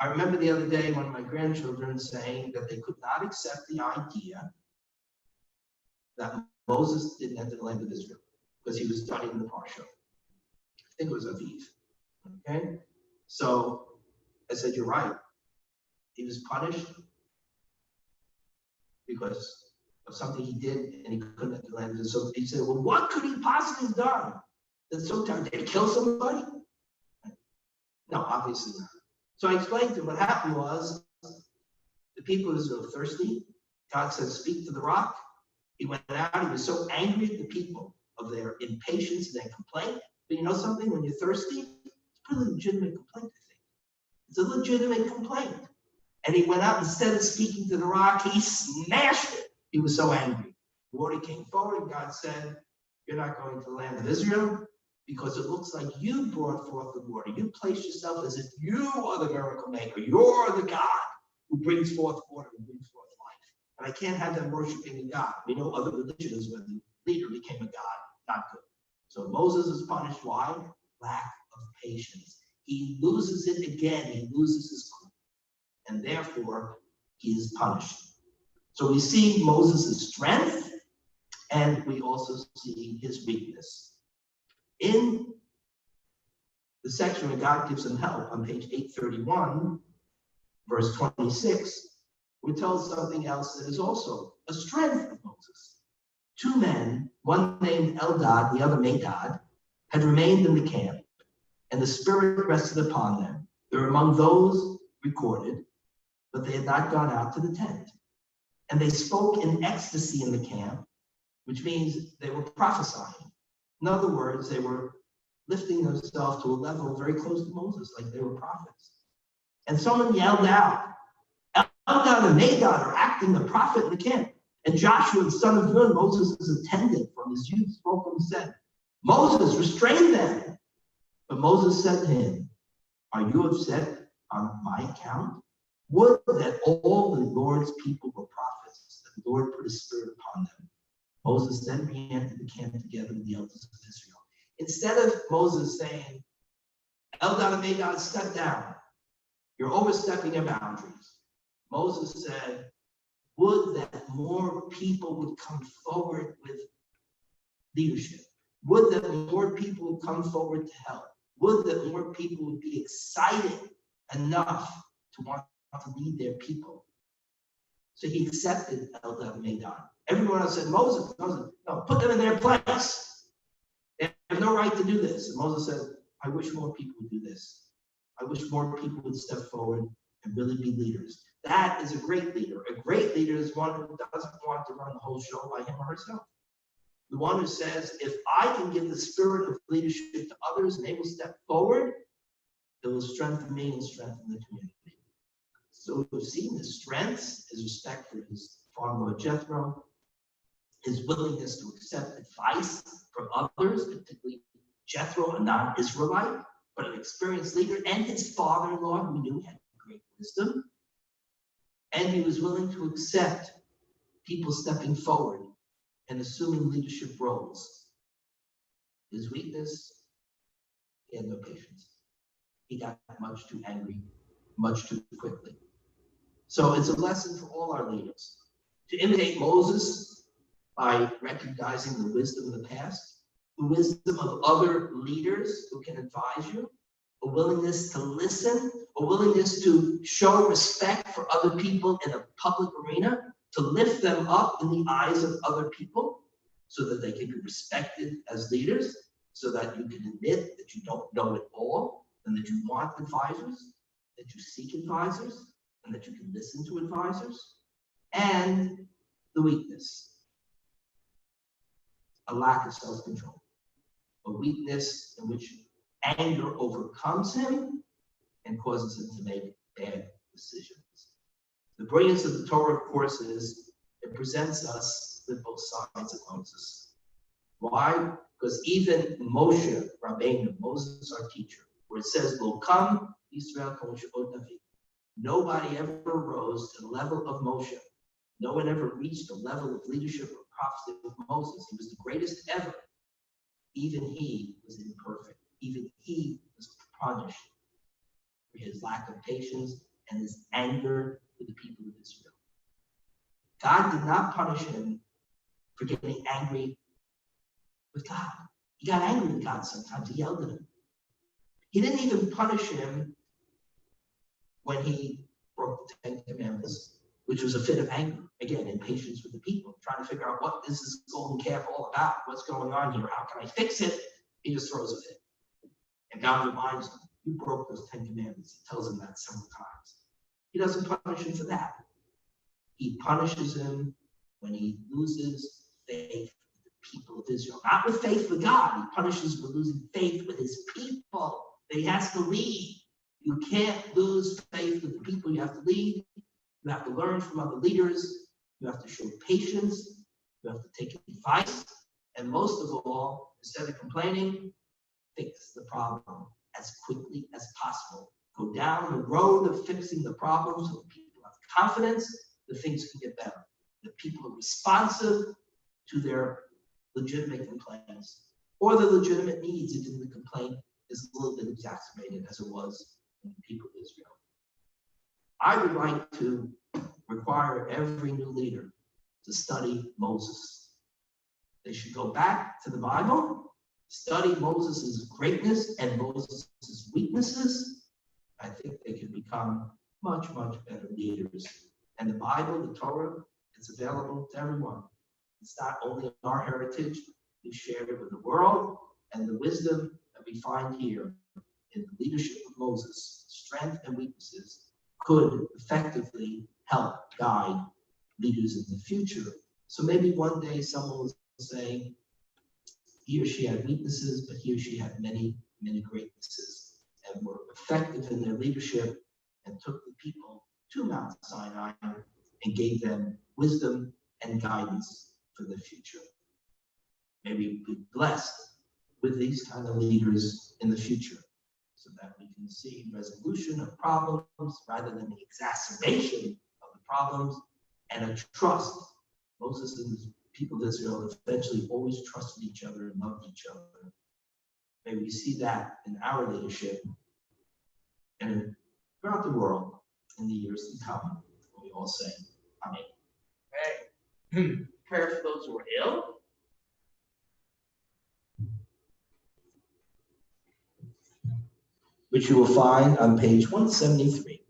[SPEAKER 3] I remember the other day one of my grandchildren saying that they could not accept the idea that Moses didn't enter the land of Israel because he was studying the Parsha. I think it was Aviv. Okay? So I said, you're right. He was punished because of something he did and he couldn't enter the land of Israel. So he said, well, what could he possibly have done? That's so terrible. Did he kill somebody? No, obviously not. So I explained to him what happened was the people of Israel were thirsty. God said, speak to the rock. He went out. He was so angry at the people of their impatience and their complaint. But you know something? When you're thirsty, it's a pretty legitimate complaint, I think. It's a legitimate complaint. And he went out, instead of speaking to the rock, he smashed it. He was so angry. The water came forward, and God said, you're not going to the land of Israel because it looks like you brought forth the water. You placed yourself as if you are the miracle maker. You're the God who brings forth water and brings forth life. And I can't have them worshiping a God. We know other religions where the leader became a God. Not good. So Moses is punished. Why? Lack of patience. He loses it again. He loses his cool. And therefore, he is punished. So we see Moses' strength, and we also see his weakness. In the section where God gives him help on page 831, verse 26, we tell something else that is also a strength of Moses. Two men, one named Eldad, the other Medad, had remained in the camp, and the Spirit rested upon them. They were among those recorded, but they had not gone out to the tent. And they spoke in ecstasy in the camp, which means they were prophesying. In other words, they were lifting themselves to a level very close to Moses, like they were prophets. And someone yelled out, Eldad and Medad are acting the prophet in the camp. And Joshua, the son of Nun, Moses' attendant from his youth, spoke and said, Moses, restrain them. But Moses said to him, are you upset on my account? Would that all the Lord's people were prophets, that the Lord put his spirit upon them. Moses then re-entered the camp together with the elders of Israel. Instead of Moses saying, Eldad and Medad, step down. You're overstepping your boundaries. Moses said, would that more people would come forward with leadership. Would that more people would come forward to help. Would that more people would be excited enough to want to lead their people. So he accepted Eldad Medad. Everyone else said, Moses, no, put them in their place. They have no right to do this. And Moses said, I wish more people would do this. I wish more people would step forward and really be leaders. That is a great leader. A great leader is one who doesn't want to run the whole show by him or herself. The one who says, if I can give the spirit of leadership to others and they will step forward, it will strengthen me and strengthen the community. So we've seen his strengths, his respect for his father-in-law Jethro, his willingness to accept advice from others, particularly Jethro, a non-Israelite, but an experienced leader, and his father-in-law, who knew had great wisdom. And he was willing to accept people stepping forward and assuming leadership roles. His weakness, he had no patience. He got much too angry, much too quickly. So it's a lesson for all our leaders to imitate Moses by recognizing the wisdom of the past, the wisdom of other leaders who can advise you, a willingness to listen, a willingness to show respect for other people in a public arena, to lift them up in the eyes of other people so that they can be respected as leaders, so that you can admit that you don't know it all and that you want advisors, that you seek advisors, and that you can listen to advisors. And the weakness, a lack of self-control, a weakness in which anger overcomes him and causes him to make bad decisions. The brilliance of the Torah, of course, is it presents us with both sides of Moses. Why? Because even Moshe Rabbeinu, Moses our teacher, where it says, "Will come Israel Moshe David." Nobody ever rose to the level of Moshe. No one ever reached the level of leadership or prophecy with Moses. He was the greatest ever. Even he was imperfect. Even he was punished for his lack of patience and his anger for the people of Israel. God did not punish him for getting angry with God. He got angry with God sometimes. He yelled at him. He didn't even punish him when he broke the 10 Commandments, which was a fit of anger. Again, impatience with the people, trying to figure out what is this golden calf all about? What's going on here? How can I fix it? He just throws a fit. And God reminds him, you broke those 10 Commandments. He tells him that several times. He doesn't punish him for that. He punishes him when he loses faith with the people of Israel. Not with faith with God. He punishes for losing faith with his people that he has to lead. You can't lose faith with the people you have to lead. You have to learn from other leaders. You have to show patience. You have to take advice. And most of all, instead of complaining, fix the problem as quickly as possible. Go down the road of fixing the problem so that people have confidence that things can get better. That people are responsive to their legitimate complaints or the legitimate needs, even the complaint is a little bit exacerbated as it was in the people of Israel. I would like to require every new leader to study Moses. They should go back to the Bible, study Moses' greatness and Moses' weaknesses. I think they can become much, much better leaders. And the Bible, the Torah, it's available to everyone. It's not only our heritage, we share it with the world, and the wisdom that we find here in the leadership of Moses, strength and weaknesses, could effectively help guide leaders in the future. So maybe one day someone will say, he or she had weaknesses, but he or she had many, many greatnesses, and were effective in their leadership and took the people to Mount Sinai and gave them wisdom and guidance for the future. Maybe we'll be blessed with these kind of leaders in the future, so that we can see resolution of problems rather than the exacerbation of the problems, and a trust. Moses and the people of Israel eventually always trusted each other and loved each other. May we see that in our leadership and throughout the world in the years to come. We all say, Amen.
[SPEAKER 1] Hey, prayer for those who are ill.
[SPEAKER 3] which you will find on page 173.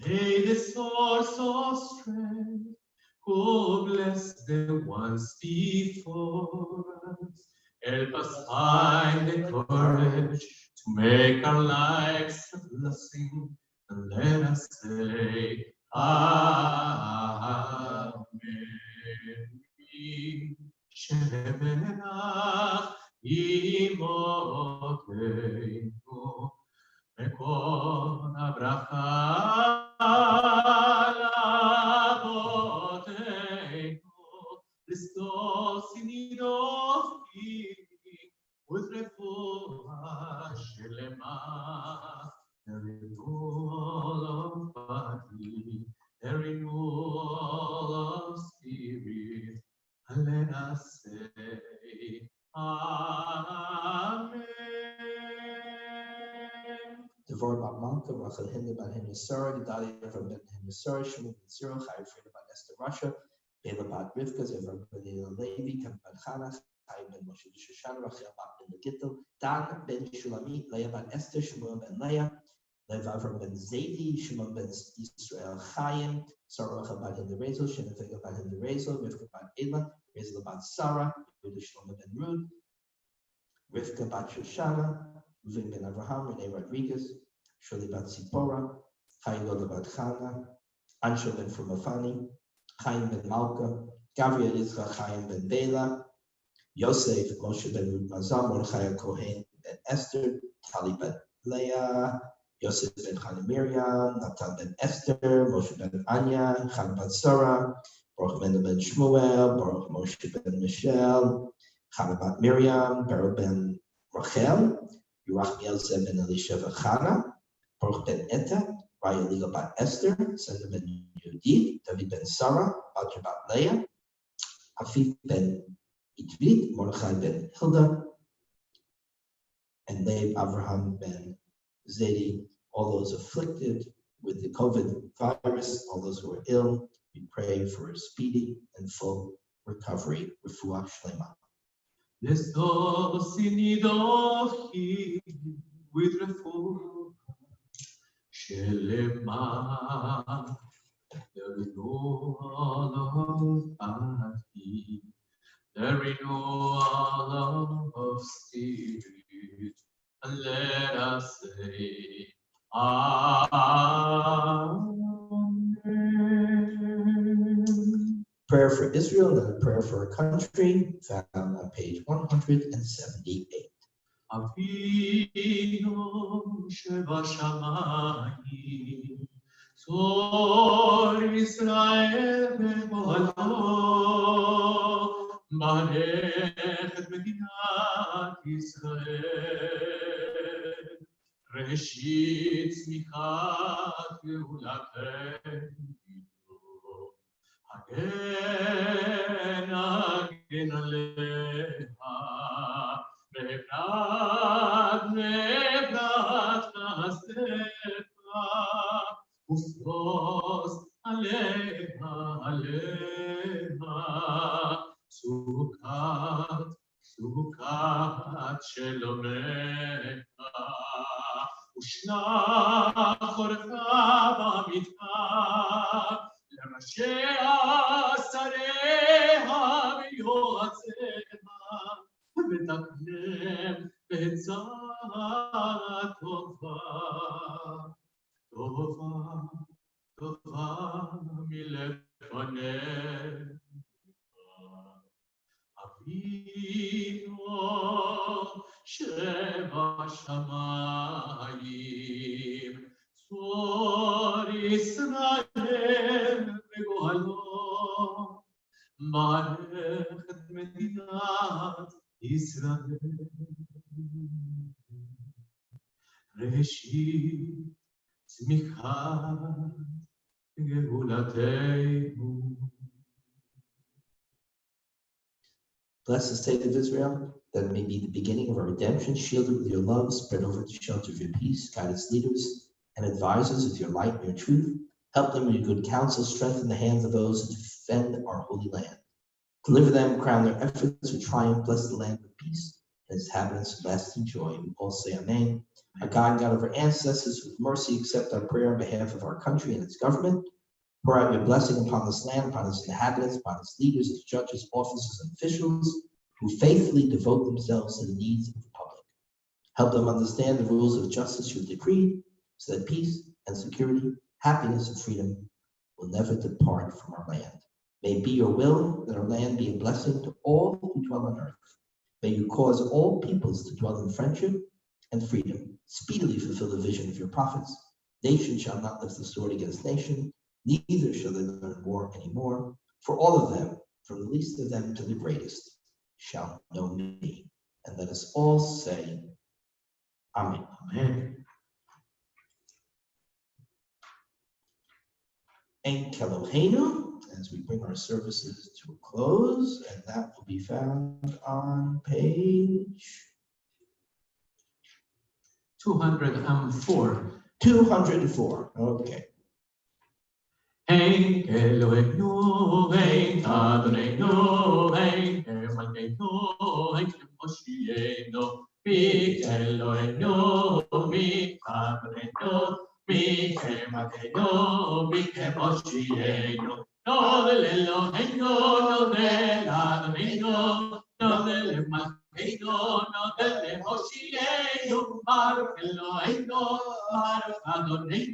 [SPEAKER 5] May the source of strength, who bless the ones before us, help us find the courage to make our lives a blessing, and let us say, Amen. Sheberach imotenu, Mekon abracha laboteinu, Christos inidofi, with refuah shelema, the renewal of body, the renewal of spirit, and let us say, Amen.
[SPEAKER 3] Devar bat Malka, Rachel Hinder bat Hinder Sarah, Gedalia from Ben Hinder Sarah, Shimon ben Zero, Chai Freda bat Esther Russia, Bela bat Rivka, Zevra ben Levi, Kam bat Chana, Chai ben Moshe Shoshana, Rachel bat Ben Gittel, Dan ben Shulamit, Leah bat Esther, Shimon ben Leah, Levav ben Zaidi, Shimon ben Israel Chaim, Sarah Rachel bat Hinder Rezel, Shenefega bat Hinder Rezel, Rivka bat Ela, Rezel bat Sarah, Yehuda Shlomo ben Rud, Rivka bat Shoshana, Reuven ben Abraham, Renee Rodriguez, Shirley bat Zipporah, Chaim bat Chana, Ansho ben Frumafani, Chaim ben Malka, Gabriel Yitzchak Chaim ben Bela, Yosef Moshe ben Ruth Mazam, Mordechai Kohen ben Esther, Tali ben Leah, Yosef ben Chana Miriam, Natan ben Esther, Moshe ben Anya, Chana bat Sarah, Baruch Mendel ben Shmuel, Baruch Moshe ben Michelle, Chana bat Miriam, Baruch ben Rachel, Yerachmiel Zeb ben Elisha v'Chana, Baruch ben Etta, Raya Liga bat Esther, Sender ben Yehudit, David ben Sarah, Badr bat Leah, Afif ben Itvit, Mordechai ben Hilda, and Leib Avraham ben Zedi, all those afflicted with the COVID virus, all those who are ill, we pray for a speedy and full recovery. Refuah Shlema.
[SPEAKER 5] Lestos inidochi with refuah shelema, the renewal of body, the renewal of spirit, and let us say, Amen.
[SPEAKER 3] Prayer for Israel and a prayer for our country, found on page 178.
[SPEAKER 5] Avinu shebashamayim, tzor Yisrael bego'alo, barech et medinat Yisrael, reshit tzmichat geulateinu, hagen hagen aleha, Nebrat chasdecha, ufros aleha aleha, sukat shelomecha, ushnach orecha b'mitcha, lerashi asareha v'yoatzecha, ותקנם בצד טובה, טובה, טובה מלפניך. אבינו שבשמיים, צור ישראל בגואלו, ברך את מדינת Israel, ראשית צמיחת גאולתנו.
[SPEAKER 3] Bless the state of Israel, that it may be the beginning of our redemption, shielded with your love, spread over the shelter of your peace, guide its leaders and advisors with your light and your truth. Help them with your good counsel, strengthen the hands of those who defend our holy land. Deliver them, crown their efforts with triumph, bless the land with peace, and its inhabitants with lasting joy. We all say amen. Our God and God of our ancestors, with mercy accept our prayer on behalf of our country and its government. Pour out your blessing upon this land, upon its inhabitants, upon its leaders, its judges, officers, and officials, who faithfully devote themselves to the needs of the public. Help them understand the rules of justice you have decreed, so that peace and security, happiness and freedom will never depart from our land. May it be your will that our land be a blessing to all who dwell on earth. May you cause all peoples to dwell in friendship and freedom. Speedily fulfill the vision of your prophets. Nation shall not lift the sword against nation, neither shall they learn war anymore. For all of them, from the least of them to the greatest, shall know me. And let us all say, Amen.
[SPEAKER 5] Amen.
[SPEAKER 3] En Kelohenu, as we bring our services to a close, and that will be found on page
[SPEAKER 5] 204.
[SPEAKER 3] 204. Okay.
[SPEAKER 5] Ein Eloheinu, ein Adonai, ein Malkeinu, ein Moshiach, mi Eloheinu, mi Adonai, mi Malkeinu, mi Moshiach. No del Eloheinu, no del Adonai, no del Malkeinu, no del Moshiach. Baruch Eloheinu, Baruch Adonai.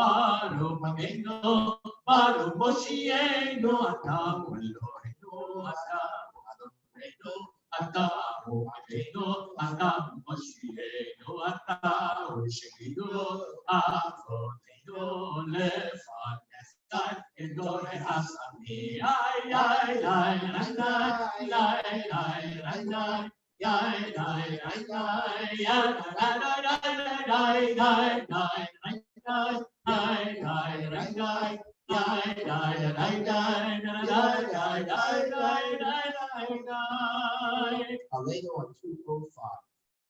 [SPEAKER 5] Baruch Mageno, Baruch Moshiach, Ata Eloheinu, Ata Adonai, Ata Mageno, Ata Moshiach, Ata Ushenu, Avoteinu, Lefanestai, Edore Hasami, ay, ay, ay, ay, ay, ay, ay, ay, ay. Yai, yai, yai, yai, yai, yai, yai, yai, yai,
[SPEAKER 3] Aleinu on 205.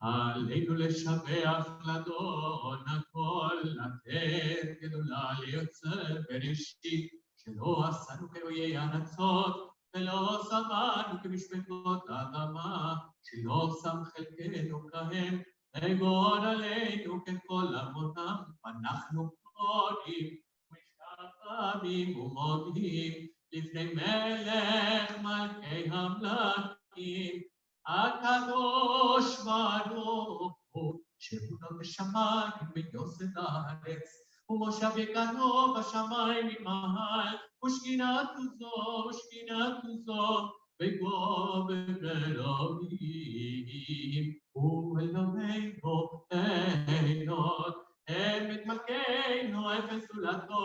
[SPEAKER 5] עלינו לשבח לאדון הכל, לתת גדולה ליוצר בראשית, שלא עשינו כאויי הנצות, ולא שמנו כמשפחות האדמה, שלא שם חלקנו כהם, לגוד עלינו ככל עמותם, אנחנו קוראים, משתחווים ומודים, לפני מלך מלכי המלכים, הקדוש ברוך הוא, שבונו בשמיים ויוסד הארץ, ומושב יקנו בשמיים ממעל, ושכינתו זו, בגובה אלוהים, ואלוהינו אינות, אמת מלכנו, אפס זולתו,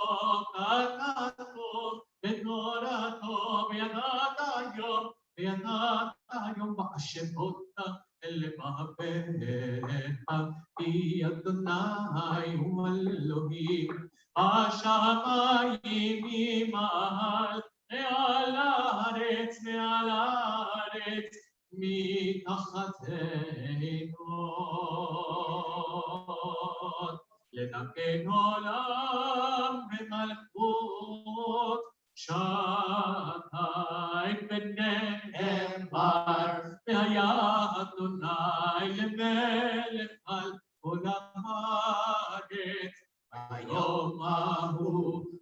[SPEAKER 5] קדשתו, בתורתו, וידעת היום בהשבות אל מעבריך, כי אדוני הוא אלוהים, השמיים ממעל, מעל הארץ, מתחתנו. לתקן עולם ומלכות, שתיים ונאמר, והיה אדוני למלך על כל הארץ. היום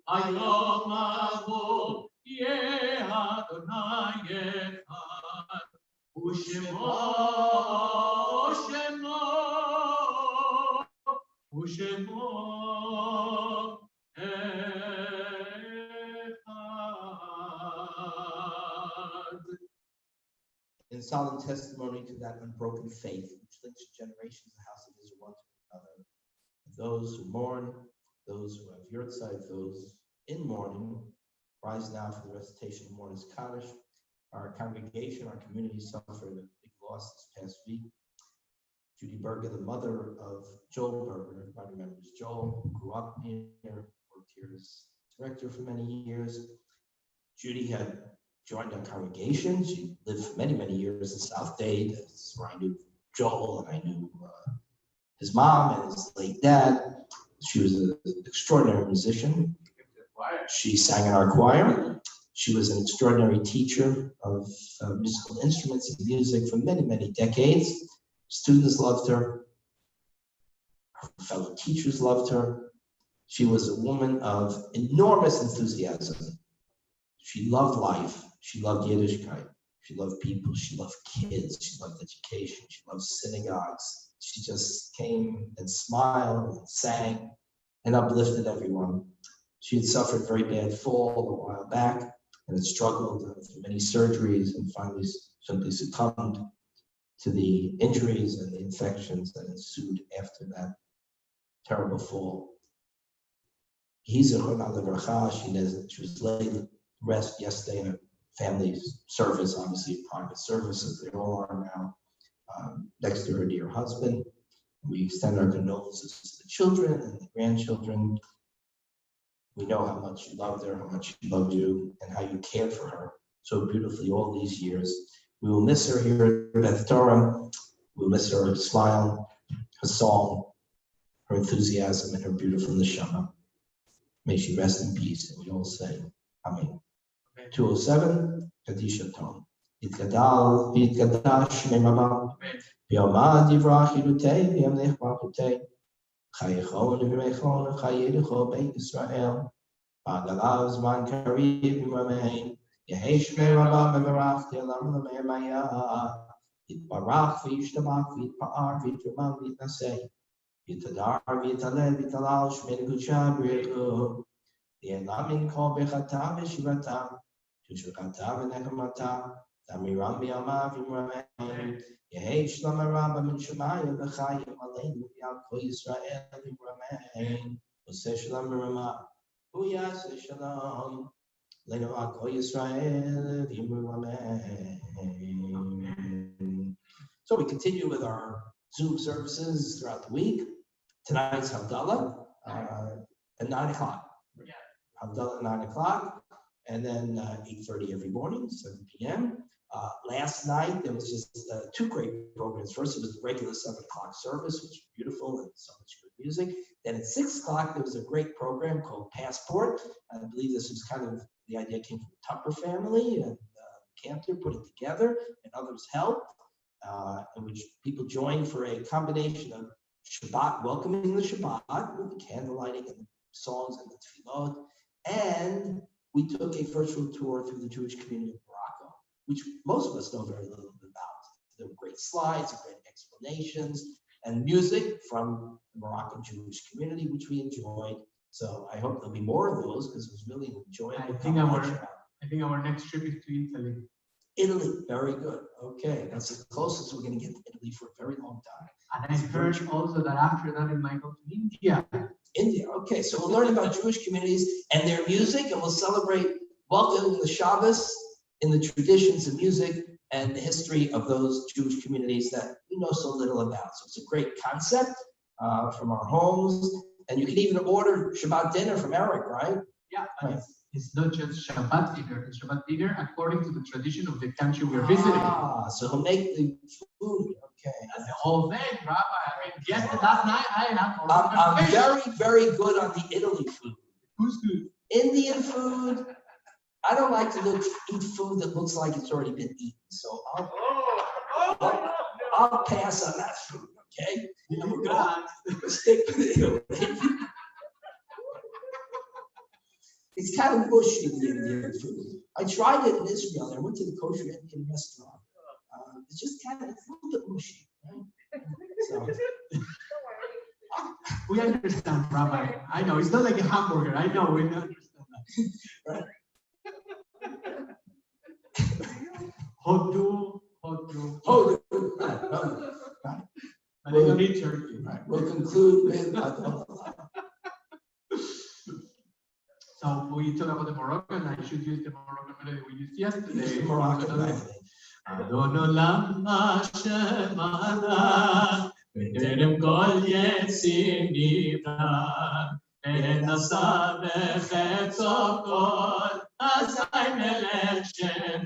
[SPEAKER 5] ההוא, יהיה אדוני אחד, ושמו
[SPEAKER 3] In solemn testimony to that unbroken faith which links generations of the house of Israel one to another, those who mourn, those who have yurtzeit, those in mourning, rise now for the recitation of Mourner's Kaddish. Our congregation, our community suffered a big loss this past week. Judy Berger, the mother of Joel Berger, everybody remembers Joel, grew up here, worked here as director for many years. Judy had joined our congregation. She lived for many, many years in South Dade. That's where I knew Joel, and I knew his mom and his late dad. She was an extraordinary musician. She sang in our choir. She was an extraordinary teacher of musical instruments and music for many, many decades. Students loved her. Her fellow teachers loved her. She was a woman of enormous enthusiasm. She loved life. She loved Yiddishkeit. She loved people. She loved kids. She loved education. She loved synagogues. She just came and smiled and sang and uplifted everyone. She had suffered a very bad fall a while back and had struggled through many surgeries and finally simply succumbed to the injuries and the infections that ensued after that terrible fall. She was laid to rest yesterday in a family service, obviously a private service, as they all are now, next to her dear husband. We extend our condolences to the children and the grandchildren. We know how much you loved her, how much she loved you, and how you cared for her so beautifully all these years. We will miss her here at Beth Torah. We'll miss her smile, her song, her enthusiasm, and her beautiful neshama. May she rest in peace. And we all say, Amen. 207, Kadisha Tom. Itgadal, Itgadash, Memama. Biomad, Ivrach, Yudute, Biamnech, Bakute. Chayechon, Vimechon, Chayedecho, Beit Israel. Bagalav, Zman Karib, Ramein. Yehesh, Memama, Mevarach, Telam, Memaya. Itbarach, Vishtabach, Vitpar, Vitruman, Vitnasei. Vitadar, Vitalel, Vitalal, Shmei Gucha, Briku. The Elamin called Bechatam, Shivatam, Tushukatam, and Ekamatam, Damiram, Biama, Vimraman, Yehe, Shlamara, Minshumaya, Bechayim, Alain, Yalko Israel, Vimraman, Oseshlamarama, Uyas, Shalom, Lenavako Israel, Vimraman. So we continue with our Zoom services throughout the week. Tonight's Havdalah at 9 o'clock. Havdalah at 9 o'clock, and then 8:30 every morning, 7 p.m. Last night, there was just two great programs. First, it was the regular 7 o'clock service, which was beautiful and so much good music. Then at 6 o'clock, there was a great program called Passport. I believe this was kind of, the idea came from the Tupper family, and Cantor put it together, and others helped, in which people joined for a combination of Shabbat, welcoming the Shabbat, with the candle lighting and the songs and the tefillot. And we took a virtual tour through the Jewish community of Morocco, which most of us know very little about. There were great slides, great explanations, and music from the Moroccan Jewish community, which we enjoyed. So I hope there'll be more of those, because it was really an enjoyable.
[SPEAKER 5] I think our next trip is to Italy.
[SPEAKER 3] Italy, very good. Okay, that's the closest we're going to get to Italy for a very long time.
[SPEAKER 5] And I heard also that after that we might go to India.
[SPEAKER 3] India, okay, so we'll learn about Jewish communities and their music, and we'll celebrate welcoming the Shabbos in the traditions of music and the history of those Jewish communities that we know so little about. So it's a great concept from our homes, and you can even order Shabbat dinner from Eric, right?
[SPEAKER 5] Yeah, right. It's not just Shabbat dinner, it's Shabbat dinner according to the tradition of the country we're visiting.
[SPEAKER 3] So he'll make the food, okay.
[SPEAKER 5] That's the whole thing, Rabbi. I mean, last night I had
[SPEAKER 3] I'm very, very good on the Italy food.
[SPEAKER 5] Who's good?
[SPEAKER 3] Indian food. I don't like to eat food that looks like it's already been eaten. So I'll pass on that food, okay? We'll stick with Italy. It's kind of mushy, the Indian food. I tried it in Israel. I went to the kosher Indian restaurant. It's just kind of, it's a little bit mushy, right? So.
[SPEAKER 5] We understand, Rabbi. I know, it's not like a hamburger. I know, we understand that. Hodu. I don't need turkey.
[SPEAKER 3] Right. We'll conclude with
[SPEAKER 5] So we talk about the Moroccan. I should use the Moroccan melody we used yesterday.
[SPEAKER 3] the Moroccan melody.
[SPEAKER 5] Adon olam Hashem Adon, v'terem kol yetzir nivra, v'nasa b'chetzo kol, azay melech Shem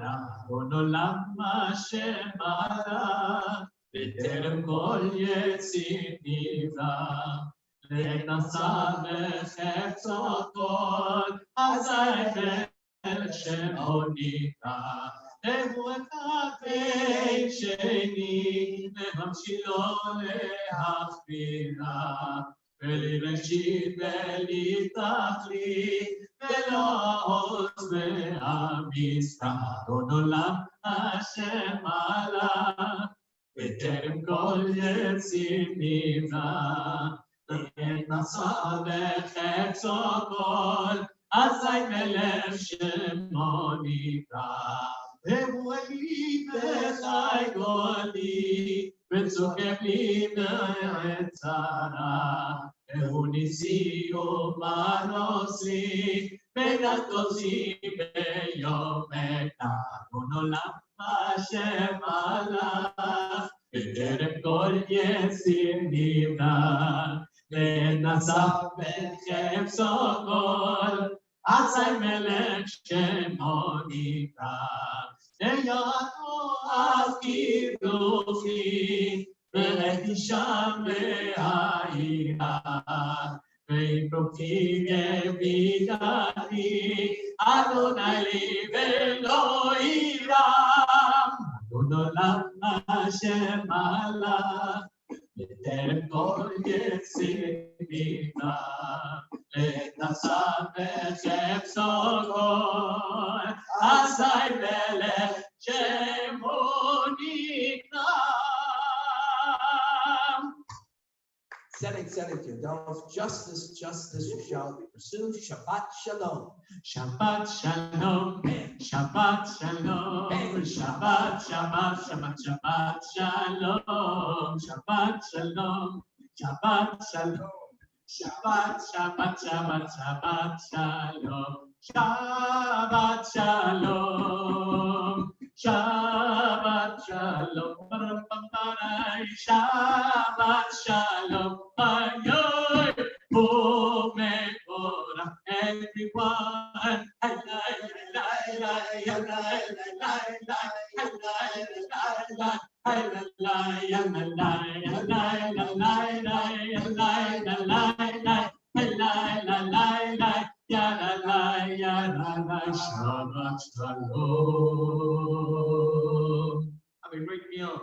[SPEAKER 5] ריבון עולם השם עלה, בטרם כל יציר נברא, ונשא בחפצו כל, אזי מלך שמו נקרא. הוא אחד בין שני, להמשילו להכפילה, בלי ראשית בלי תכלית, ולא עוז והמספר. ריבון עולם השם עלה, בטרם כל יציר נברא, ונשא בחפצו כל, אזי מלך שמו נקרא. והוא אלי וחי גולי, וצוקף לי בעת צרה. והוא ניסי ומנוס לי, ונתוז לי ביום מתה. ריבון עולם השם עלה, בטרם כל יציר נברא, ונשא בחפצו כל, אזי מלך שמו נקרא. ויענו אז קידושי, והייתי שם בעירה, ועם פרוקי יבידתי, אדוני לי ולא ירם. ריבון עולם השם עלה, בטרם כל יציר נברא, ונשא בחפצו כל, אזי מלך שמו נקרא.
[SPEAKER 3] Setting Yadov, justice, you shall pursue. Shabbat Shalom.
[SPEAKER 5] Shabbat Shalom, Shabbat Shalom, Shabbat, Shabbat, Shabbat, Shabbat Shalom, Shabbat Shalom, Shabbat Shalom, Shabbat, Shabbat, Shabbat, Shabbat Shalom, Shabbat Shalom, Shabbat Shalom, Shabbat Shalom, Ayoy, Omekora, everyone, Shabbat Shalom. Have a great meal.